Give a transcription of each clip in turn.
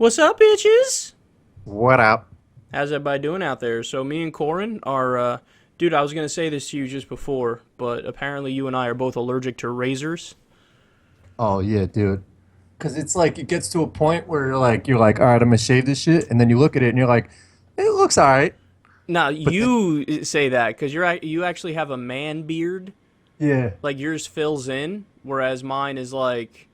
What's up, bitches? What up? How's everybody doing out there? So me and Corin are, dude, I was gonna say this to you just before, but apparently you and I are both allergic to razors. Oh yeah, dude. Cause it's like it gets to a point where you're like, all right, I'm gonna shave this shit, and then you look at it and you're like, it looks all right. Now But then you say that because you actually have a man beard, yeah, like yours fills in, whereas mine is like,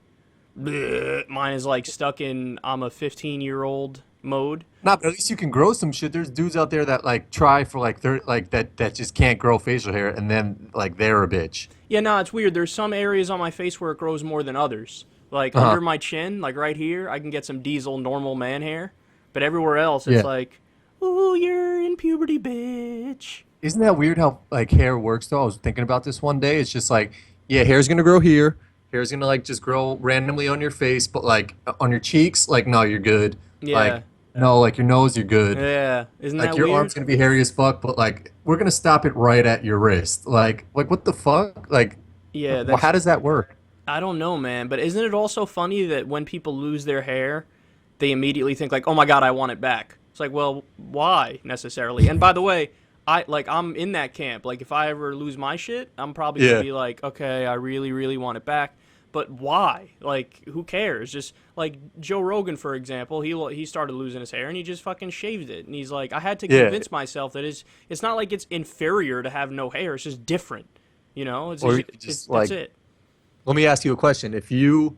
bleh, mine is like stuck in I'm a 15-year-old mode. not. But at least you can grow some shit. There's dudes out there that like try for like that just can't grow facial hair, and then like they're a bitch. Yeah, no, it's weird. There's some areas on my face where it grows more than others. Like Uh huh. under my chin, like right here, I can get some diesel normal man hair. But everywhere else, it's Yeah. like, ooh, you're in puberty, bitch. Isn't that weird how like hair works though? I was thinking about this one day. It's just like, yeah, hair's gonna grow here. Hair's gonna like just grow randomly on your face, but like on your cheeks, like no, you're good. Yeah, Like no, like your nose, you're good. yeah. Isn't Like that your weird? arm's gonna be hairy as fuck, but like we're gonna stop it right at your wrist. Like what the fuck? Like, Yeah, how does that work? I don't know, man. But isn't it also funny that when people lose their hair, they immediately think like, oh my God, I want it back. It's like, well, why necessarily? And by the way, I'm in that camp. Like if I ever lose my shit, I'm probably gonna Yeah, be like, okay, I really, really want it back. But why? Like, who cares? Just like Joe Rogan, for example, he started losing his hair and he just fucking shaved it. And he's like, I had to yeah. convince myself that it's not like it's inferior to have no hair. It's just different. You know, Or you could it's just that's like, it. let me ask you a question. If you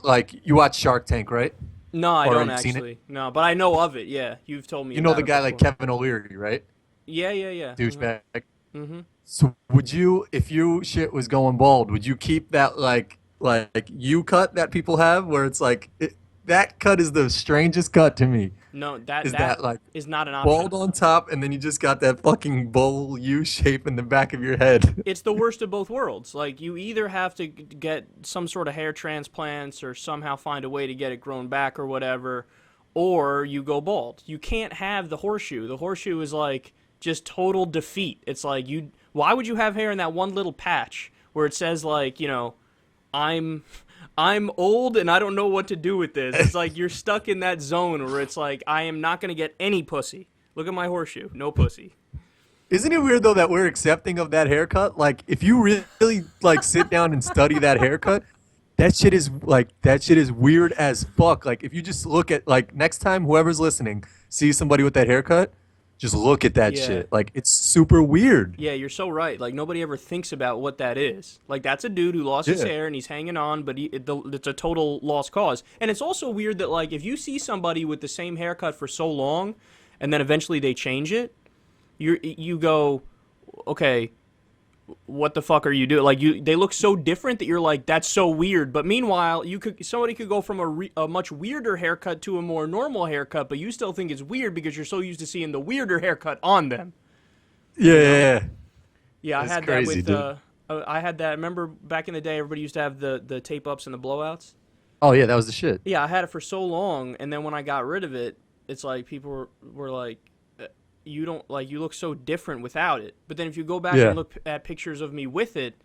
like, you watch Shark Tank, right? No, I Or don't you've seen it? actually. No, but I know of it. Yeah, you've told me You know about the it guy like before. Kevin O'Leary, right? Yeah, yeah, yeah. Mhm. Douchebag. Mhm. So would you, if you shit was going bald, would you keep that like you cut that people have, where it's like that cut is the strangest cut to me. No, that Is that that like is not an option. bald on top, and then you just got that fucking bowl U shape in the back of your head. It's the worst of both worlds. Like you either have to get some sort of hair transplants or somehow find a way to get it grown back or whatever, or you go bald. You can't have the horseshoe. The horseshoe is like just total defeat. It's like you why would you have hair in that one little patch where it says like, I'm I'm old and I don't know what to do with this. It's like you're stuck in that zone where it's like I am not going to get any pussy. Look at my horseshoe. No pussy. Isn't it weird though that we're accepting of that haircut? Like, if you really like sit down and study that haircut, that shit is weird as fuck. Like, if you just look at like next time whoever's listening sees somebody with that haircut, just look at that Yeah. shit. Like, it's super weird. Yeah, you're so right. Like nobody ever thinks about what that is. Like that's a dude who lost his Yeah. hair and he's hanging on, but it's a total lost cause. And it's also weird that like if you see somebody with the same haircut for so long, and then eventually they change it, you go, okay, what the fuck are you doing? Like they look so different that you're like, that's so weird. But meanwhile, somebody could go from a much weirder haircut to a more normal haircut, but you still think it's weird because you're so used to seeing the weirder haircut on them. Yeah, You yeah, know? yeah. Yeah, I It's had that crazy, with dude. I had that. Remember back in the day, everybody used to have the tape ups and the blowouts. Oh yeah, that was the shit. Yeah, I had it for so long, and then when I got rid of it, it's like people were like, "You don't like you look so different without it." But then if you go back and Yeah. look at pictures of me with it,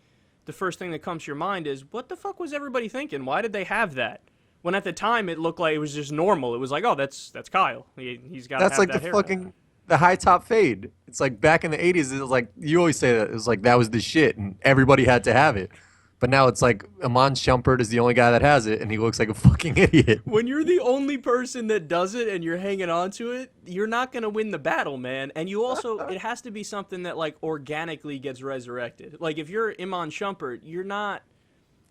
the first thing that comes to your mind is, "What the fuck was everybody thinking? Why did they have that?" When at the time it looked like it was just normal. It was like, "Oh, that's Kyle. He's got to That's have like the that haircut." fucking the high top fade. It's like back in the 80s, it was like you always say that it was like that was the shit and everybody had to have it. But now it's like Amon Shumpert is the only guy that has it and he looks like a fucking idiot. When you're the only person that does it and you're hanging on to it, you're not going to win the battle, man. And you also, it has to be something that like organically gets resurrected. Like if you're Iman Shumpert, you're not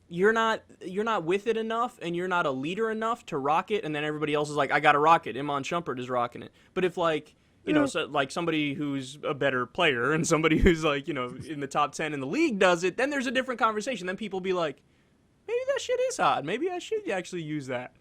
with it enough and you're not a leader enough to rock it. And then everybody else is like, I got to rock it. Iman Shumpert is rocking it. But if like, Yeah. so, like somebody who's a better player and somebody who's like, in the top 10 in the league does it, then there's a different conversation. Then people be like, maybe that shit is hot. Maybe I should actually use that.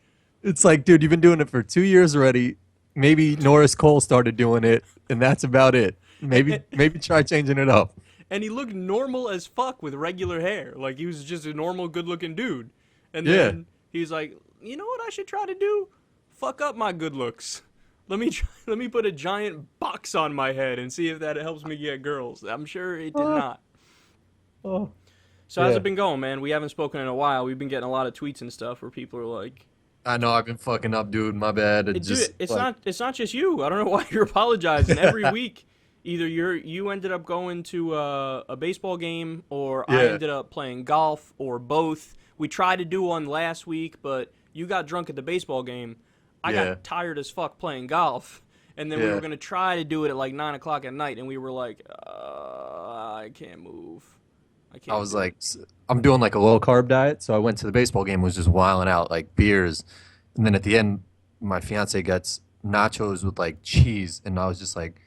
It's like, dude, you've been doing it for 2 years already. Maybe Norris Cole started doing it, and that's about it. Maybe try changing it up. And he looked normal as fuck with regular hair. Like he was just a normal, good-looking dude. And Yeah. then he's like, you know what I should try to do? Fuck up my good looks. Let me put a giant box on my head and see if that helps me get girls. I'm sure it did Oh, not. So how's yeah. it been going, man? We haven't spoken in a while. We've been getting a lot of tweets and stuff where people are like, I know I've been fucking up, dude. My bad. It Dude, just like it's not just you. I don't know why you're apologizing every week. Either you ended up going to a baseball game, or I yeah, ended up playing golf, or both. We tried to do one last week, but you got drunk at the baseball game. I yeah, got tired as fuck playing golf, and then we were yeah. gonna try to do it at like 9 o'clock at night, and we were like, I can't move. I I can't was do like, it. I'm doing like a low carb diet, so I went to the baseball game, was just wilding out like beers, and then at the end, my fiance gets nachos with like cheese, and I was just like,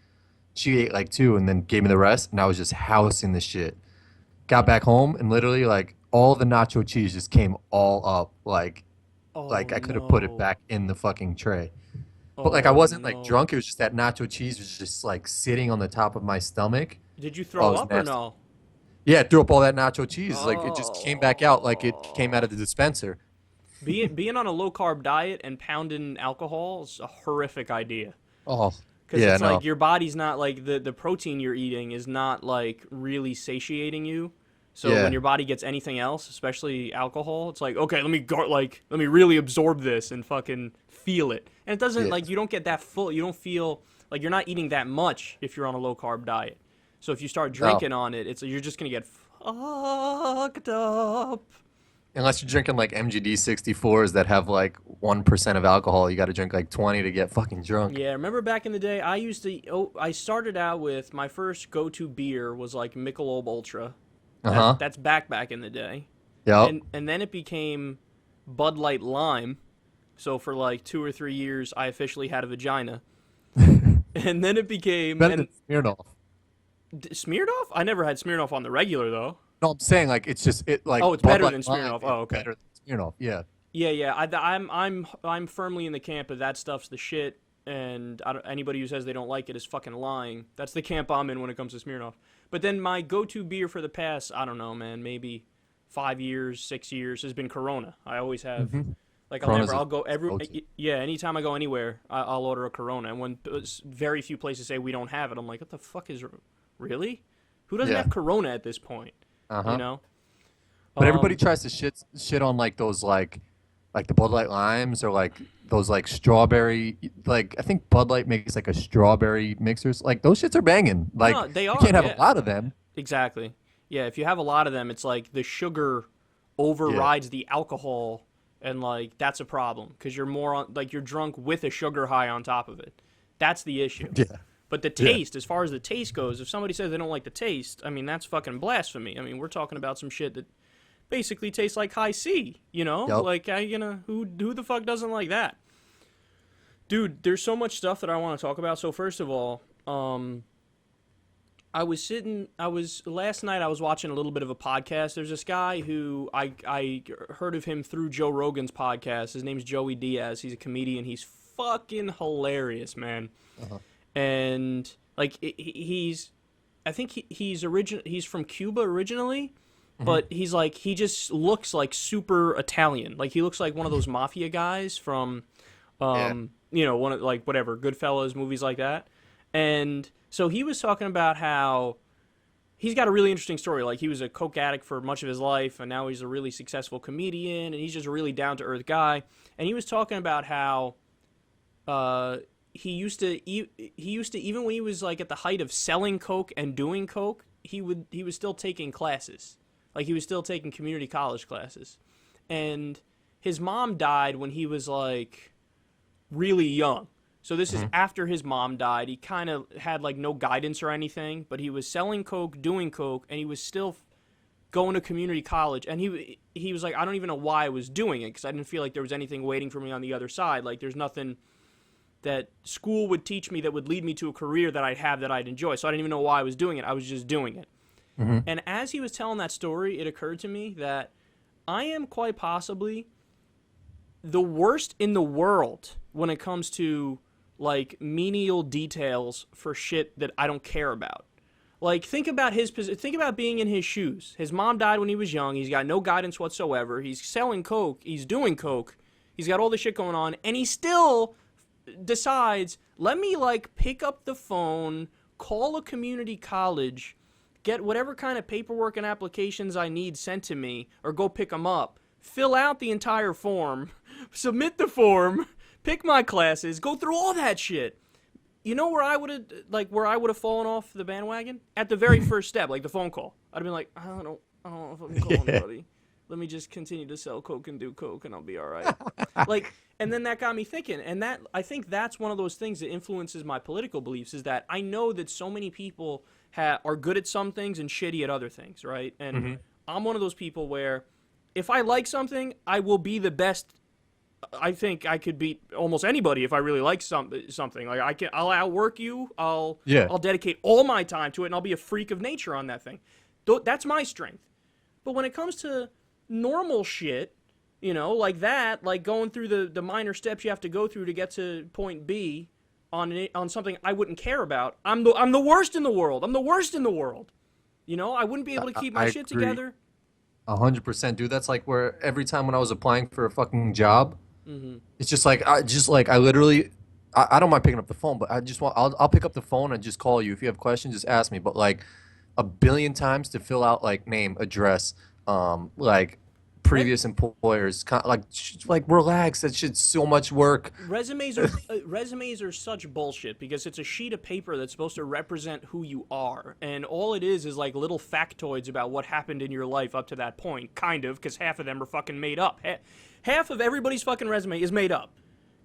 she ate like two, and then gave me the rest, and I was just housing the shit. Got back home, and literally like all the nacho cheese just came all up, Oh like I could have put it no. back in the fucking tray. But like I Oh wasn't like no. drunk. It was just that nacho cheese was just like sitting on the top of my stomach. Did you Oh, it throw was up or nasty. no? Yeah, it threw up all that nacho cheese. Like it just came back out like it came out Oh. of the dispenser. Being on a low carb diet and pounding alcohol is a horrific idea. Oh, Because yeah, it's like no. your body's not like the protein you're eating is not like really satiating you. So when Yeah, your body gets anything else, especially alcohol, it's like, okay, let me really absorb this and fucking feel it. And it doesn't yeah, like you don't get that full. You don't feel like you're not eating that much if you're on a low carb diet. So if you start no. drinking on it, it's you're just gonna get fucked up. Unless you're drinking like MGD 64s that have like 1% of alcohol, you got to drink like 20 to get fucking drunk. Yeah, remember back in the day, I used to. Oh, I started out with my first go-to beer was like Michelob Ultra. Uh huh. That's back in the day, Yep. and then it became Bud Light Lime. So for like 2 or 3 years, I officially had a vagina, and then it became Better than Smirnoff. Smirnoff. I never had Smirnoff on the regular though. No, I'm saying like it's just it like Oh, it's Bud better Light than Lime Smirnoff. is Oh, okay. better than Smirnoff. Yeah. Yeah, yeah. I'm firmly in the camp of that stuff's the shit, and anybody who says they don't like it is fucking lying. That's the camp I'm in when it comes to Smirnoff. But then my go-to beer for the past, I don't know, man, maybe 5 years, 6 years has been Corona. I always have. Mm-hmm. Like Corona's I'll a go every go-to. yeah. Anytime I go anywhere, I'll order a Corona. And when very few places say we don't have it, I'm like, what the fuck is really? Who doesn't Yeah. have Corona at this point? Uh You huh. know? But everybody Um, tries to shit on like those like the Bud Light limes or like those like strawberry like I think Bud Light makes like a strawberry mixers. Like those shits are banging. Like no, they you are. can't have a Yeah. lot of them. Exactly. Yeah, if you have a lot of them, it's like the sugar Yeah. overrides the alcohol, and like that's a problem because you're more on like you're drunk with a sugar high on top of it. That's the issue. Yeah. But the Yeah. taste, as far as the taste goes, if somebody says they don't like the taste, I mean that's fucking blasphemy. I mean we're talking about some shit that basically tastes like high C. You know, Yep. like who the fuck doesn't like that? Dude, there's so much stuff that I want to talk about. So first of all, last night I was watching a little bit of a podcast. There's this guy who I heard of him through Joe Rogan's podcast. His name's Joey Diaz. He's a comedian. He's fucking hilarious, man. Uh-huh. And like he's I think he's from Cuba originally, Mhm. but he just looks like super Italian. Like he looks like one of those mafia guys from Yeah. one of like whatever, Goodfellas, movies like that. And so he was talking about how he's got a really interesting story. Like he was a coke addict for much of his life, and now he's a really successful comedian, and he's just a really down to earth guy. And he was talking about how he used to even when he was like at the height of selling coke and doing coke, he was still taking classes. Like he was still taking community college classes. And his mom died when he was like really young. So this is Mhm. after his mom died. He kind of had like no guidance or anything, but he was selling coke, doing coke, and he was still going to community college. And he was like, I don't even know why I was doing it because I didn't feel like there was anything waiting for me on the other side. Like there's nothing that school would teach me that would lead me to a career that I'd have that I'd enjoy. So I didn't even know why I was doing it. I was just doing it. Mhm. And as he was telling that story, it occurred to me that I am quite possibly the worst in the world when it comes to like menial details for shit that I don't care about. Like think about think about being in his shoes. His mom died when he was young. He's got no guidance whatsoever. He's selling coke, he's doing coke. He's got all this shit going on and he still decides, let me like pick up the phone, call a community college, get whatever kind of paperwork and applications I need sent to me or go pick them up. Fill out the entire form, submit the form, pick my classes, go through all that shit. You know where I would have fallen off the bandwagon? At the very first step, like the phone call. I'd have been like, I don't know if I'm calling anybody. Let me just continue to sell coke and do coke, and I'll be all right. And then that got me thinking, and I think that's one of those things that influences my political beliefs, is that I know that so many people are good at some things and shitty at other things, right? And I'm one of those people where if I like something, I will be the best. I think I could beat almost anybody if I really like something. Like I'll outwork you. I'll dedicate all my time to it, and I'll be a freak of nature on that thing. That's my strength. But when it comes to normal shit, you know, like that, like going through the minor steps you have to go through to get to point B on something I wouldn't care about, I'm the worst in the world. I'm the worst in the world. You know, I wouldn't be able to keep my shit together. 100%, dude. That's like where every time when I was applying for a fucking job, it's just like I literally, I don't mind picking up the phone, but I'll pick up the phone and just call you. If you have questions, just ask me. But like a billion times to fill out like name, address, like previous employers, like relax. That shit's so much work. Resumes are such bullshit because it's a sheet of paper that's supposed to represent who you are, and all it is like little factoids about what happened in your life up to that point, kind of, because half of them are fucking made up. Half of everybody's fucking resume is made up.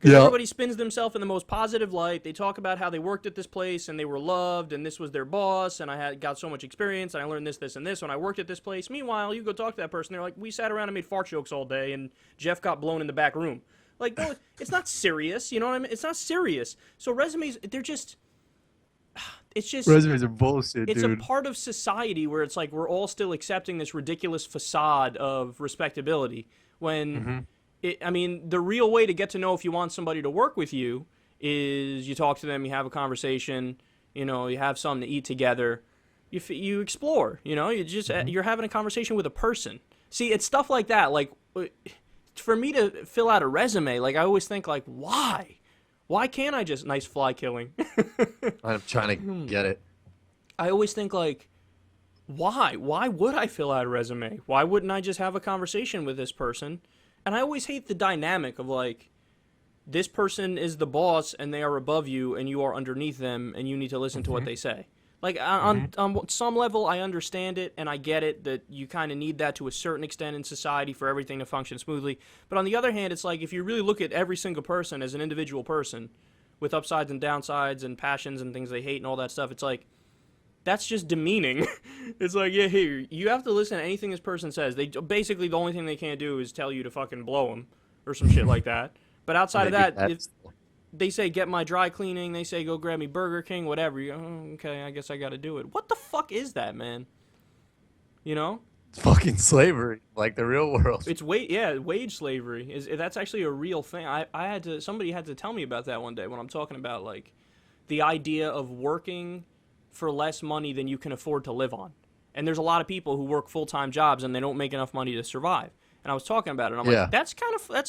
Because everybody spins themselves in the most positive light. They talk about how they worked at this place and they were loved and this was their boss and I got so much experience and I learned this, this, and this when I worked at this place. Meanwhile, you go talk to that person, they're like, we sat around and made fart jokes all day and Jeff got blown in the back room. Like, no, it's not serious. You know what I mean? It's not serious. So resumes, they're just... It's just... Resumes are bullshit, It's dude. a part of society where it's like we're all still accepting this ridiculous facade of respectability when... I mean, the real way to get to know if you want somebody to work with you is you talk to them, you have a conversation, you know, you have something to eat together, you explore, you know, you're having a conversation with a person. See, it's stuff like that. Like, for me to fill out a resume, like, I always think, like, why? Why can't I just... Nice fly killing. I'm trying to get it. I always think, like, why? Why would I fill out a resume? Why wouldn't I just have a conversation with this person? And I always hate the dynamic of, like, this person is the boss and they are above you and you are underneath them and you need to listen to what they say. Like, on some level, I understand it and I get it that you kind of need that to a certain extent in society for everything to function smoothly. But on the other hand, it's like if you really look at every single person as an individual person with upsides and downsides and passions and things they hate and all that stuff, it's like, that's just demeaning. It's like, yeah, here, you have to listen to anything this person says. They basically, the only thing they can't do is tell you to fucking blow them or some shit like that. But outside of that, if they say, get my dry cleaning, they say, go grab me Burger King, whatever. You go, oh, okay, I guess I got to do it. What the fuck is that, man? You know? It's fucking slavery, like the real world. It's wage slavery. That's actually a real thing. Somebody had to tell me about that one day when I'm talking about, like, the idea of working for less money than you can afford to live on. And there's a lot of people who work full-time jobs and they don't make enough money to survive. And I was talking about it. And I'm like, that's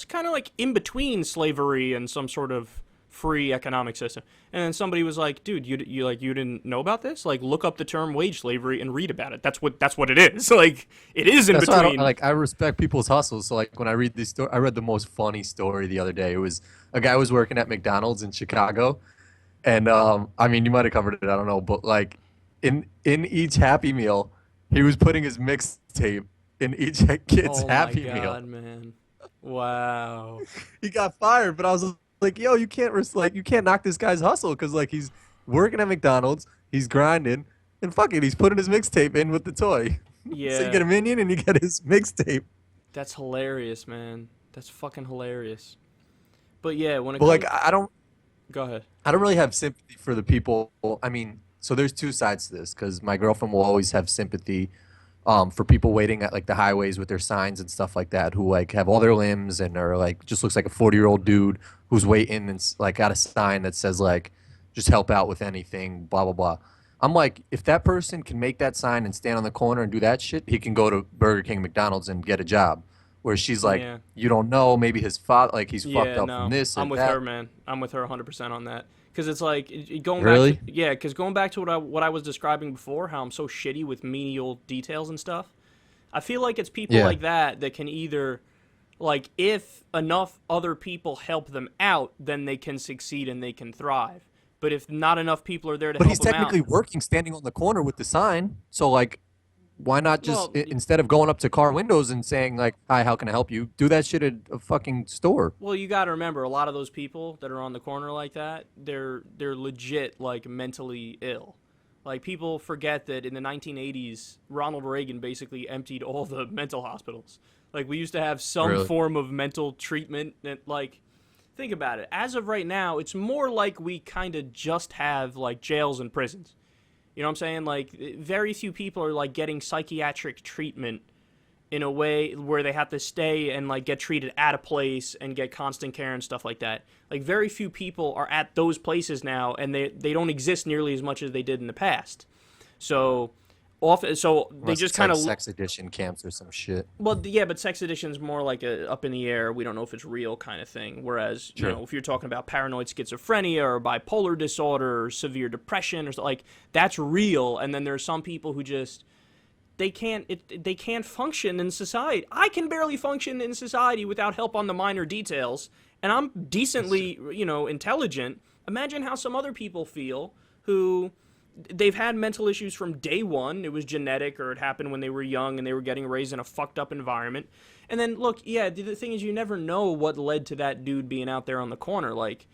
kind of like in between slavery and some sort of free economic system. And then somebody was like, dude, you didn't know about this? Like, look up the term wage slavery and read about it. That's what it is. Like, it is in between. I respect people's hustles. So like when I read this story, I read the most funny story the other day. It was a guy was working at McDonald's in Chicago. And, I mean, you might have covered it, I don't know, but, like, in each Happy Meal, he was putting his mixtape in each kid's Happy Meal. Oh, my God, man. Wow. He got fired, but I was like, yo, you can't knock this guy's hustle because, like, he's working at McDonald's, he's grinding, and fuck it, he's putting his mixtape in with the toy. Yeah. So you get a Minion and you get his mixtape. That's hilarious, man. That's fucking hilarious. But, yeah, when it comes... like, I don't... Go ahead. I don't really have sympathy for the people. I mean, so there's two sides to this because my girlfriend will always have sympathy for people waiting at like the highways with their signs and stuff like that who like have all their limbs and are like just looks like a 40-year-old dude who's waiting and like got a sign that says like just help out with anything, blah, blah, blah. I'm like, if that person can make that sign and stand on the corner and do that shit, he can go to Burger King, McDonald's and get a job. Where she's like, you don't know, maybe his father, like he's fucked up from this. I'm with that. her, man. I'm with her 100% on that. Because it's like going really? back. Because going back to what I was describing before, how I'm so shitty with menial details and stuff. I feel like it's people like that can either Like, if enough other people help them out, then they can succeed and they can thrive. But if not enough people are there to But help he's them out, technically working standing on the corner with the sign. So like, why not just well, instead of going up to car windows and saying like, "Hi, how can I help you?" Do that shit at a fucking store. well, you got to remember a lot of those people that are on the corner like that, they're legit like mentally ill. Like people forget that in the 1980s, Ronald Reagan basically emptied all the mental hospitals. Like we used to have some Really? form of mental treatment. And like, think about it. As of right now, it's more like we kind of just have like jails and prisons. You know what I'm saying? Like very few people are like getting psychiatric treatment in a way where they have to stay and like get treated at a place and get constant care and stuff like that. Like very few people are at those places now, and they don't exist nearly as much as they did in the past. So often, so they Unless just it's kind like of sex addiction camps or some shit. well, yeah, but sex addiction is more like a up in the air. We don't know if it's real kind of thing. Whereas, you Sure. know, if you're talking about paranoid schizophrenia or bipolar disorder or severe depression or like that's real. And then there's some people who just they can't function in society. I can barely function in society without help on the minor details, and I'm decently, you know, intelligent. Imagine how some other people feel who they've had mental issues from day one. It was genetic or it happened when they were young and they were getting raised in a fucked up environment. And then look, yeah, the thing is you never know what led to that dude being out there on the corner. Like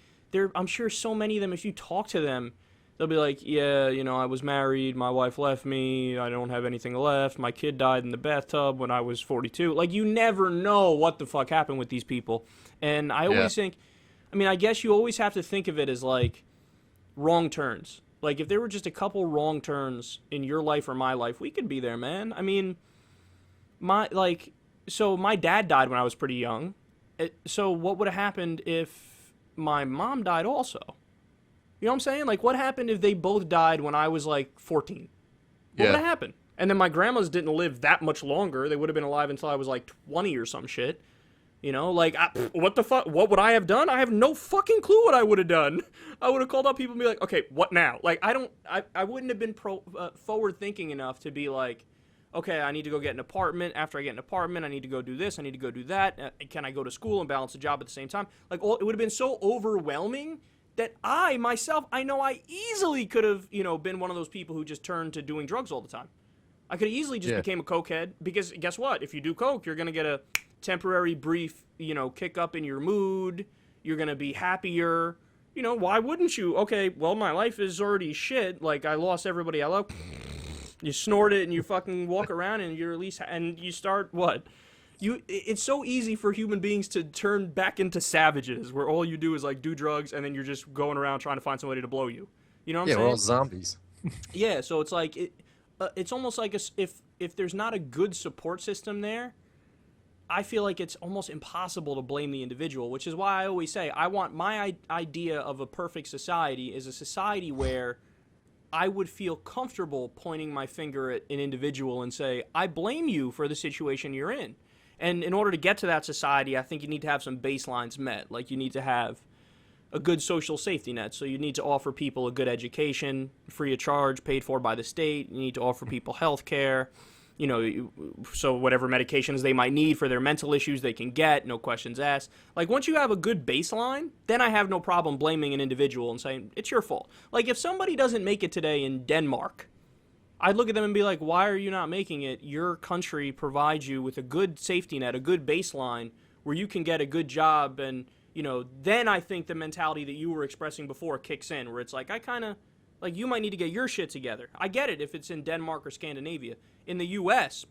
I'm sure so many of them, if you talk to them, they'll be like, yeah, you know, I was married, my wife left me, I don't have anything left, my kid died in the bathtub when I was 42. Like, you never know what the fuck happened with these people. And I always think, I mean, I guess you always have to think of it as, like, wrong turns. Like, if there were just a couple wrong turns in your life or my life, we could be there, man. I mean, so my dad died when I was pretty young. So what would have happened if my mom died also? You know what I'm saying? Like, what happened if they both died when I was, like, 14? What would have happened? And then my grandmas didn't live that much longer. They would have been alive until I was, like, 20 or some shit. You know? Like, what the fuck? What would I have done? I have no fucking clue what I would have done. I would have called up people and be like, okay, what now? Like, I wouldn't have been forward-thinking enough to be like, okay, I need to go get an apartment. After I get an apartment, I need to go do this. I need to go do that. Can I go to school and balance a job at the same time? Like, it would have been so overwhelming that I, myself, I know I easily could have, you know, been one of those people who just turned to doing drugs all the time. I could have easily just became a cokehead because guess what? If you do coke, you're going to get a temporary, brief, you know, kick up in your mood. You're going to be happier. You know, why wouldn't you? Okay, well, my life is already shit. Like, I lost everybody I love. You snort it and you fucking walk around and you're at least, and you start, what? It's so easy for human beings to turn back into savages where all you do is like do drugs and then you're just going around trying to find somebody to blow you. You know what I'm saying? Yeah, we're all zombies. Yeah, so it's like it's almost like if there's not a good support system there, I feel like it's almost impossible to blame the individual, which is why I always say I want my idea of a perfect society is a society where I would feel comfortable pointing my finger at an individual and say, I blame you for the situation you're in. And in order to get to that society, I think you need to have some baselines met. Like, you need to have a good social safety net. So you need to offer people a good education, free of charge, paid for by the state. You need to offer people health care. You know, so whatever medications they might need for their mental issues they can get, no questions asked. Like, once you have a good baseline, then I have no problem blaming an individual and saying, it's your fault. Like, if somebody doesn't make it today in Denmark, I'd look at them and be like, why are you not making it? Your country provides you with a good safety net, a good baseline where you can get a good job. And, you know, then I think the mentality that you were expressing before kicks in, where it's like, like, you might need to get your shit together. I get it if it's in Denmark or Scandinavia. In the U.S.,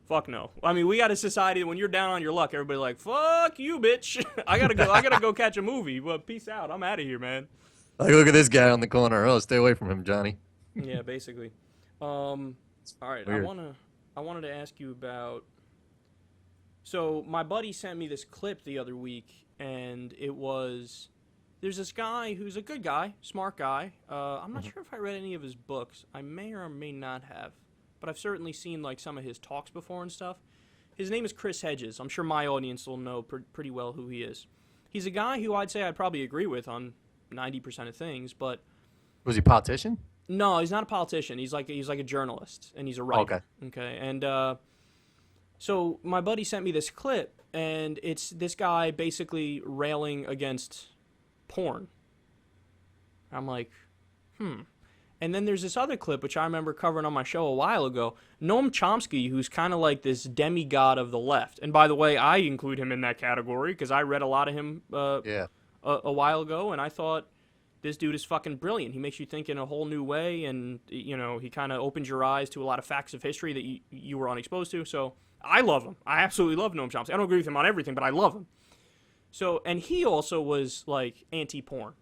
fuck no. I mean, we got a society that when you're down on your luck, everybody's like, fuck you, bitch. I gotta go catch a movie. Well, peace out. I'm out of here, man. Like, look at this guy on the corner. Oh, stay away from him, Johnny. Yeah, basically. All right, Weird. I wanted to ask you about. So my buddy sent me this clip the other week, and it was there's this guy who's a good guy, smart guy. I'm not sure if I read any of his books. I may or may not have, but I've certainly seen like some of his talks before and stuff. His name is Chris Hedges. I'm sure my audience will know pretty well who he is. He's a guy who I'd say I'd probably agree with on 90% of things, but Was he a politician? no, he's not a politician. He's like a journalist, and he's a writer. Okay. Okay. And so my buddy sent me this clip, and it's this guy basically railing against porn. I'm like, And then there's this other clip, which I remember covering on my show a while ago. Noam Chomsky, who's kind of like this demigod of the left. And by the way, I include him in that category because I read a lot of him a while ago, and I thought, this dude is fucking brilliant. He makes you think in a whole new way, and, you know, he kind of opens your eyes to a lot of facts of history that you were unexposed to. So I love him. I absolutely love Noam Chomsky. I don't agree with him on everything, but I love him. So, and he also was, like, anti-porn.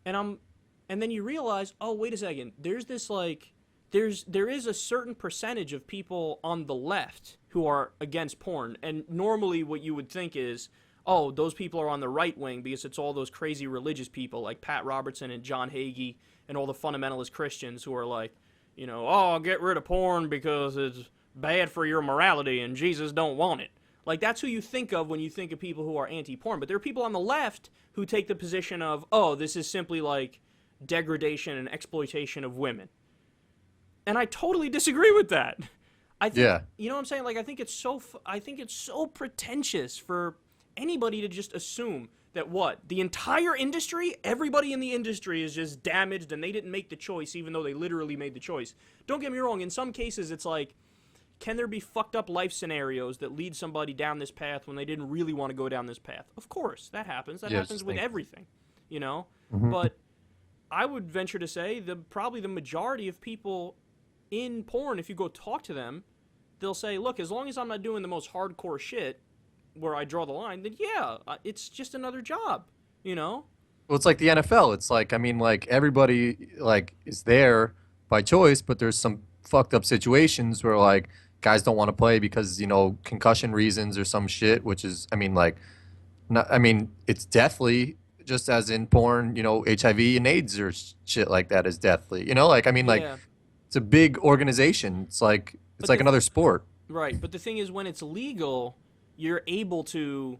And then you realize, oh, wait a second. There's this, like, there is a certain percentage of people on the left who are against porn. And normally what you would think is, oh, those people are on the right wing because it's all those crazy religious people like Pat Robertson and John Hagee and all the fundamentalist Christians who are like, you know, oh, get rid of porn because it's bad for your morality and Jesus don't want it. Like, that's who you think of when you think of people who are anti-porn. But there are people on the left who take the position of, oh, this is simply like degradation and exploitation of women. And I totally disagree with that. I think, you know what I'm saying? Like, I think it's so pretentious for anybody to just assume that the entire industry, everybody in the industry is just damaged and they didn't make the choice even though they literally made the choice. Don't get me wrong, in some cases it's like, can there be fucked up life scenarios that lead somebody down this path when they didn't really want to go down this path? Of course, that happens. That happens with everything, you know? Mm-hmm. But I would venture to say probably the majority of people in porn, if you go talk to them, they'll say, look, as long as I'm not doing the most hardcore shit, where I draw the line, then it's just another job, you know? Well, it's like the NFL. It's like, I mean, like, everybody, like, is there by choice, but there's some fucked up situations where, like, guys don't want to play because, you know, concussion reasons or some shit, which is, I mean, like, it's deathly, just as in porn, you know, HIV and AIDS or shit like that is deathly, you know? Like, I mean, like, it's a big organization. It's like another sport. Right, but the thing is, when it's legal, you're able to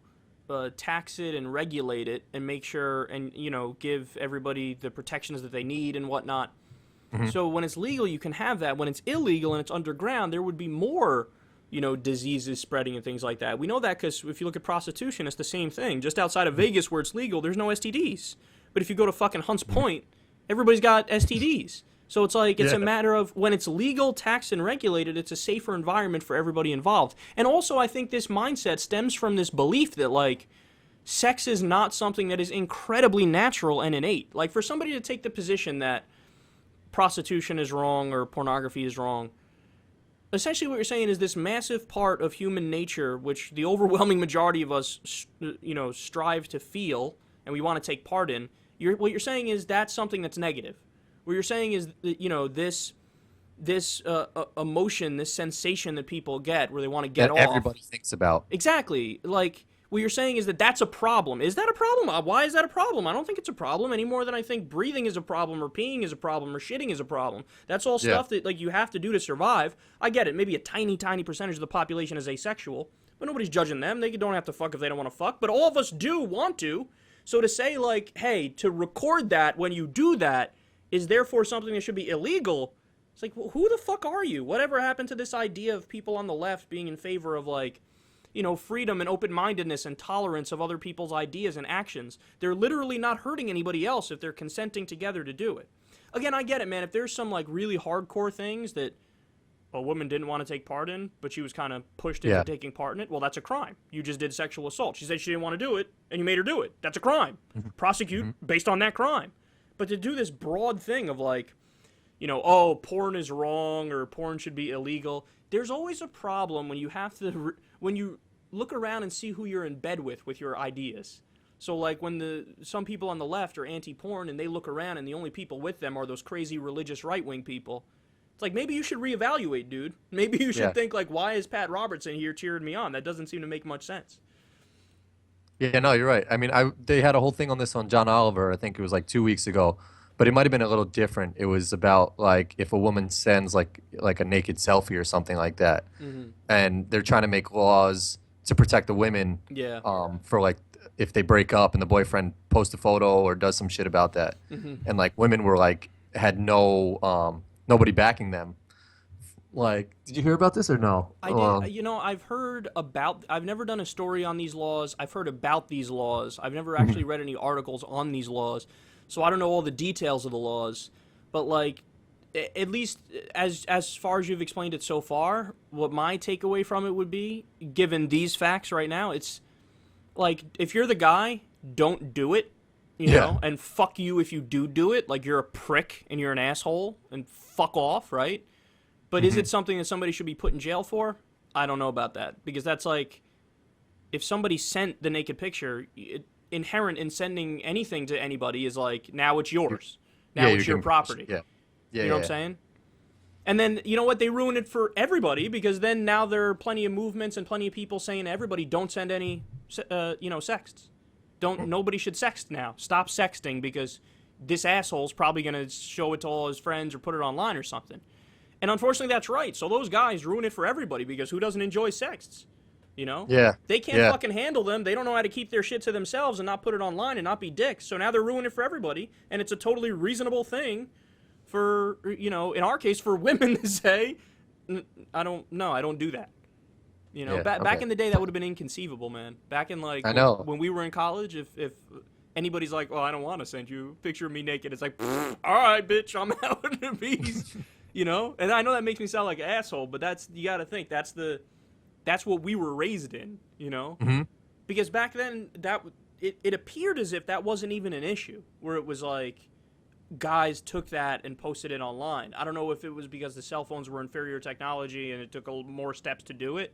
tax it and regulate it and make sure and, you know, give everybody the protections that they need and whatnot. Mm-hmm. So when it's legal, you can have that. When it's illegal and it's underground, there would be more, you know, diseases spreading and things like that. We know that because if you look at prostitution, it's the same thing. Just outside of Vegas where it's legal, there's no STDs. But if you go to fucking Hunts Point, everybody's got STDs. So it's like, it's a matter of when it's legal, taxed, and regulated, it's a safer environment for everybody involved. And also, I think this mindset stems from this belief that, like, sex is not something that is incredibly natural and innate. Like, for somebody to take the position that prostitution is wrong or pornography is wrong, essentially what you're saying is this massive part of human nature, which the overwhelming majority of us, you know, strive to feel and we want to take part in, what you're saying is that's something that's negative. What you're saying is, you know, this emotion, this sensation that people get where they want to get off. That everybody thinks about. Exactly. Like, what you're saying is that's a problem. Is that a problem? Why is that a problem? I don't think it's a problem any more than I think breathing is a problem or peeing is a problem or shitting is a problem. That's all stuff that, like, you have to do to survive. I get it. Maybe a tiny, tiny percentage of the population is asexual, but nobody's judging them. They don't have to fuck if they don't want to fuck, but all of us do want to. So to say, like, hey, to record that when you do that is therefore something that should be illegal, it's like, well, who the fuck are you? Whatever happened to this idea of people on the left being in favor of, like, you know, freedom and open-mindedness and tolerance of other people's ideas and actions? They're literally not hurting anybody else if they're consenting together to do it. Again, I get it, man. If there's some, like, really hardcore things that a woman didn't want to take part in, but she was kind of pushed into taking part in it, well, that's a crime. You just did sexual assault. She said she didn't want to do it, and you made her do it. That's a crime. Prosecute based on that crime. But to do this broad thing of, like, you know, oh, porn is wrong or porn should be illegal, there's always a problem when you have to, when you look around and see who you're in bed with your ideas. So, like, when some people on the left are anti-porn and they look around and the only people with them are those crazy religious right-wing people, it's like, maybe you should reevaluate, dude. Maybe you should think, like, why is Pat Robertson here cheering me on? That doesn't seem to make much sense. Yeah, no, you're right. I mean, they had a whole thing on this on John Oliver. I think it was like 2 weeks ago, but it might have been a little different. It was about, like, if a woman sends like a naked selfie or something like that, and they're trying to make laws to protect the women. For, like, if they break up and the boyfriend posts a photo or does some shit about that, and, like, women were, like, had nobody backing them, Like, did you hear about this or no? I did. You know, I've heard about. I've never done a story on these laws. I've heard about these laws. I've never actually read any articles on these laws, so I don't know all the details of the laws. But like, at least as far as you've explained it so far, what my takeaway from it would be, given these facts right now, it's like if you're the guy, don't do it. You know, and fuck you if you do it. Like you're a prick and you're an asshole and fuck off, right? But is it something that somebody should be put in jail for? I don't know about that. Because that's like, if somebody sent the naked picture, inherent in sending anything to anybody is like, now it's yours. Now it's your property. Yeah. You know what I'm saying? And then, you know what? They ruin it for everybody because then now there are plenty of movements and plenty of people saying to everybody, don't send any, sexts. Nobody should sext now. Stop sexting because this asshole's probably going to show it to all his friends or put it online or something. And unfortunately, that's right. So those guys ruin it for everybody because who doesn't enjoy sexts? You know? Yeah. They can't fucking handle them. They don't know how to keep their shit to themselves and not put it online and not be dicks. So now they're ruining it for everybody. And it's a totally reasonable thing for, in our case, for women to say, I don't do that. You know, back in the day, that would have been inconceivable, man. Back in, like, when we were in college, if anybody's like, well, I don't want to send you a picture of me naked, it's like, all right, bitch, I'm out in the beast. You know, and I know that makes me sound like an asshole, but you got to think that's what we were raised in, you know, because back then it appeared as if that wasn't even an issue, where it was like guys took that and posted it online. I don't know if it was because the cell phones were inferior technology and it took more steps to do it.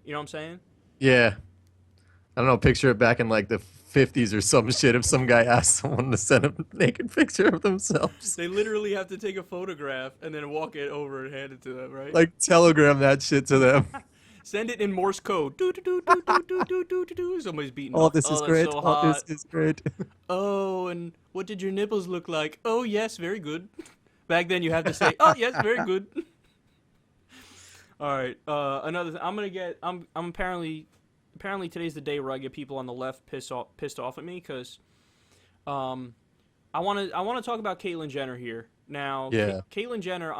You know what I'm saying? Yeah. I don't know. Picture it back in like the 50s or some shit. If some guy asked someone to send a naked picture of themselves, they literally have to take a photograph and then walk it over and hand it to them, right? Like telegram that shit to them. Send it in Morse code. Somebody's beating. Oh, this is great. So oh, this is great. Oh, and what did your nipples look like? Oh, yes, very good. Back then, you have to say, oh, yes, very good. All right. Another thing. I'm apparently today's the day where I get people on the left pissed off at me because I want to talk about Caitlyn Jenner here. Now, Caitlyn Jenner,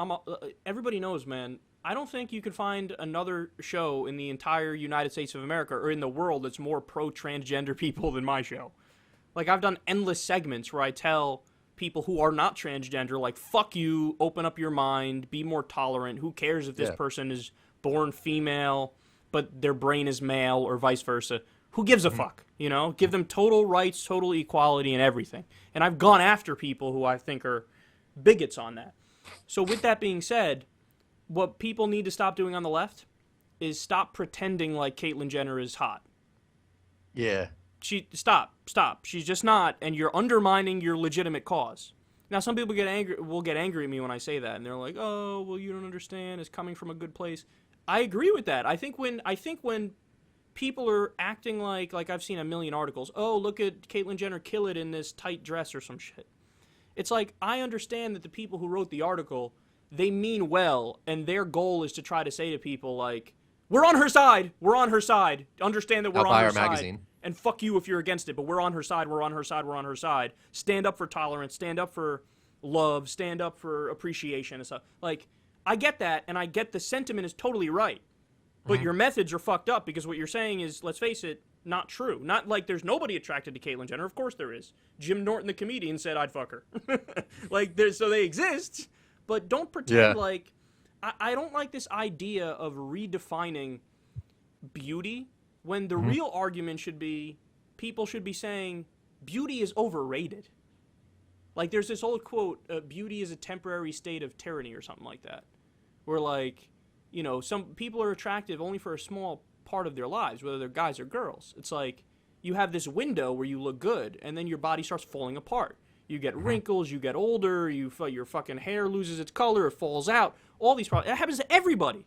everybody knows, man, I don't think you could find another show in the entire United States of America or in the world that's more pro-transgender people than my show. Like, I've done endless segments where I tell people who are not transgender, like, fuck you, open up your mind, be more tolerant. Who cares if this person is born female, but their brain is male or vice versa? Who gives a fuck, you know? Give them total rights, total equality and everything. And I've gone after people who I think are bigots on that. So with that being said, what people need to stop doing on the left is stop pretending like Caitlyn Jenner is hot. Yeah. Stop. She's just not, and you're undermining your legitimate cause. Now, some people will get angry at me when I say that, and they're like, "Oh, well, you don't understand. It's coming from a good place." I agree with that. I think when people are acting like I've seen a million articles, "Oh, look at Caitlyn Jenner kill it in this tight dress or some shit." It's like, I understand that the people who wrote the article, they mean well, and their goal is to try to say to people like, "We're on her side. We're on her side. Understand that we're on her side." Magazine. And fuck you if you're against it, but we're on her side, we're on her side, we're on her side. Stand up for tolerance, stand up for love, stand up for appreciation and stuff. Like, I get that, and I get the sentiment is totally right. But your methods are fucked up because what you're saying is, let's face it, not true. Not like there's nobody attracted to Caitlyn Jenner. Of course there is. Jim Norton, the comedian, said I'd fuck her. So they exist, but don't pretend like... I don't like this idea of redefining beauty when the real argument should be, people should be saying, beauty is overrated. Like, there's this old quote, beauty is a temporary state of tyranny or something like that. Where, like, you know, some people are attractive only for a small part of their lives, whether they're guys or girls. It's like, you have this window where you look good, and then your body starts falling apart. You get wrinkles, you get older, your fucking hair loses its color, it falls out. All these problems. That happens to everybody.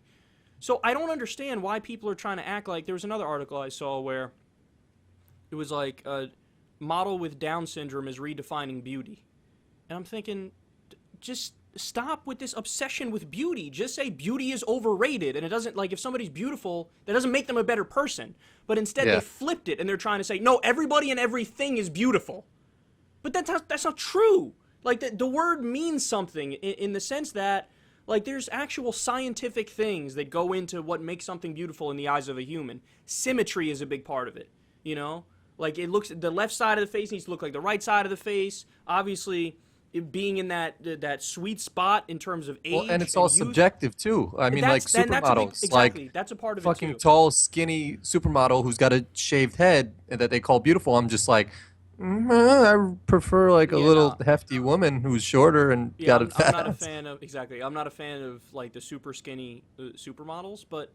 So I don't understand why people are trying to act like... There was another article I saw where it was like a model with Down syndrome is redefining beauty. And I'm thinking, just stop with this obsession with beauty. Just say beauty is overrated. And it doesn't, like, if somebody's beautiful, that doesn't make them a better person. But instead they flipped it and they're trying to say, no, everybody and everything is beautiful. But that's not true. Like, the word means something in the sense that, Like, there's actual scientific things that go into what makes something beautiful in the eyes of a human. Symmetry is a big part of it, you know? Like, the left side of the face needs to look like the right side of the face. Obviously, being in that sweet spot in terms of age and it's all youth. subjective too. I mean, like supermodels, exactly, like that's a part of fucking it too. tall, skinny supermodel who's got a shaved head and that they call beautiful. I'm just like, I prefer like a Yeah, little no. hefty woman who's shorter and Yeah, got a I'm fat not a ass. fan of exactly. I'm not a fan of like the super skinny supermodels, but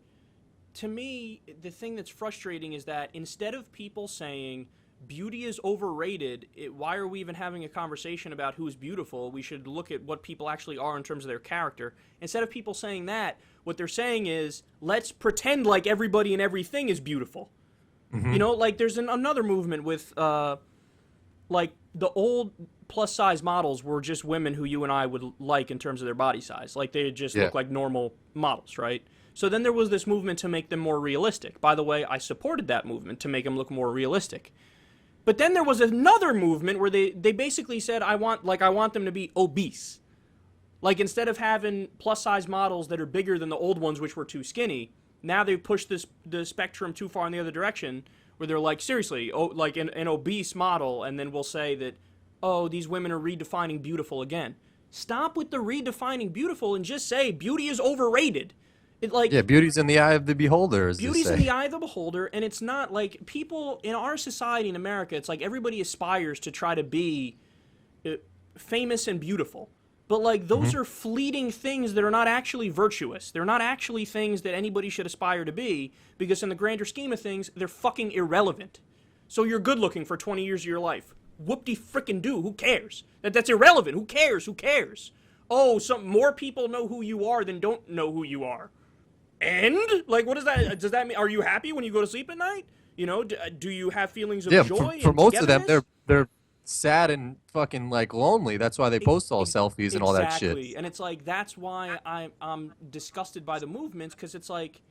to me, the thing that's frustrating is that instead of people saying beauty is overrated, why are we even having a conversation about who's beautiful? We should look at what people actually are in terms of their character. Instead of people saying that, what they're saying is, let's pretend like everybody and everything is beautiful. You know, like there's another movement with, like, the old plus size models were just women who you and I would like in terms of their body size. Like, they just Yeah. look like normal models, right? So then there was this movement to make them more realistic. By the way, I supported that movement to make them look more realistic. But then there was another movement where they basically said, I want them to be obese. Like, instead of having plus size models that are bigger than the old ones, which were too skinny, now they've pushed the spectrum too far in the other direction, where they're like, seriously, like an obese model, and then we'll say that, oh, these women are redefining beautiful again. Stop with the redefining beautiful and just say beauty is overrated. It, like, Yeah, beauty's in the eye of the beholder, as they beauty's in the say. eye of the beholder, and it's not like people in our society in America, it's like everybody aspires to try to be famous and beautiful. But like those are fleeting things that are not actually virtuous. They're not actually things that anybody should aspire to be, because in the grander scheme of things, they're fucking irrelevant. So you're good looking for 20 years of your life. Whoop-de-frickin-do, who cares? That's irrelevant. Who cares? Who cares? Oh, some more people know who you are than don't know who you are. And like, what does that mean? Are you happy when you go to sleep at night? You know, do you have feelings of Yeah, joy for and most of them, togetherness? they're sad and fucking like lonely. That's why they post all selfies and all that shit. Exactly. And it's like, that's why I'm disgusted by the movements, because it's like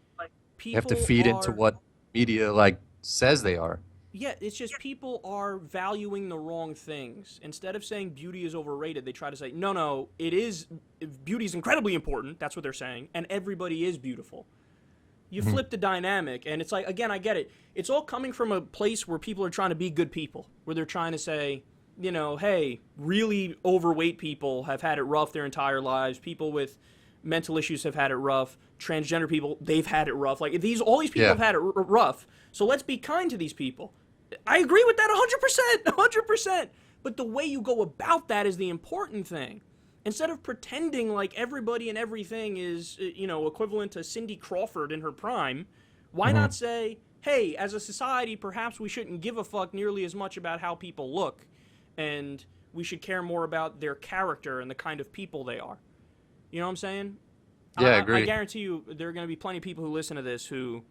They have to people feed into are, what media like says they are. yeah, it's just people are valuing the wrong things. Instead of saying beauty is overrated, they try to say, no, beauty is incredibly important. That's what they're saying. And everybody is beautiful. You flip the dynamic, and it's like, again, I get it. It's all coming from a place where people are trying to be good people, where they're trying to say, you know, hey, really overweight people have had it rough their entire lives. People with mental issues have had it rough. Transgender people, they've had it rough. Like, all these people Yeah. have had it rough. So let's be kind to these people. I agree with that 100%, 100%. But the way you go about that is the important thing. Instead of pretending like everybody and everything is, you know, equivalent to Cindy Crawford in her prime, why not say, hey, as a society, perhaps we shouldn't give a fuck nearly as much about how people look, and we should care more about their character and the kind of people they are. You know what I'm saying? Yeah, I I agree. guarantee you there are going to be plenty of people who listen to this who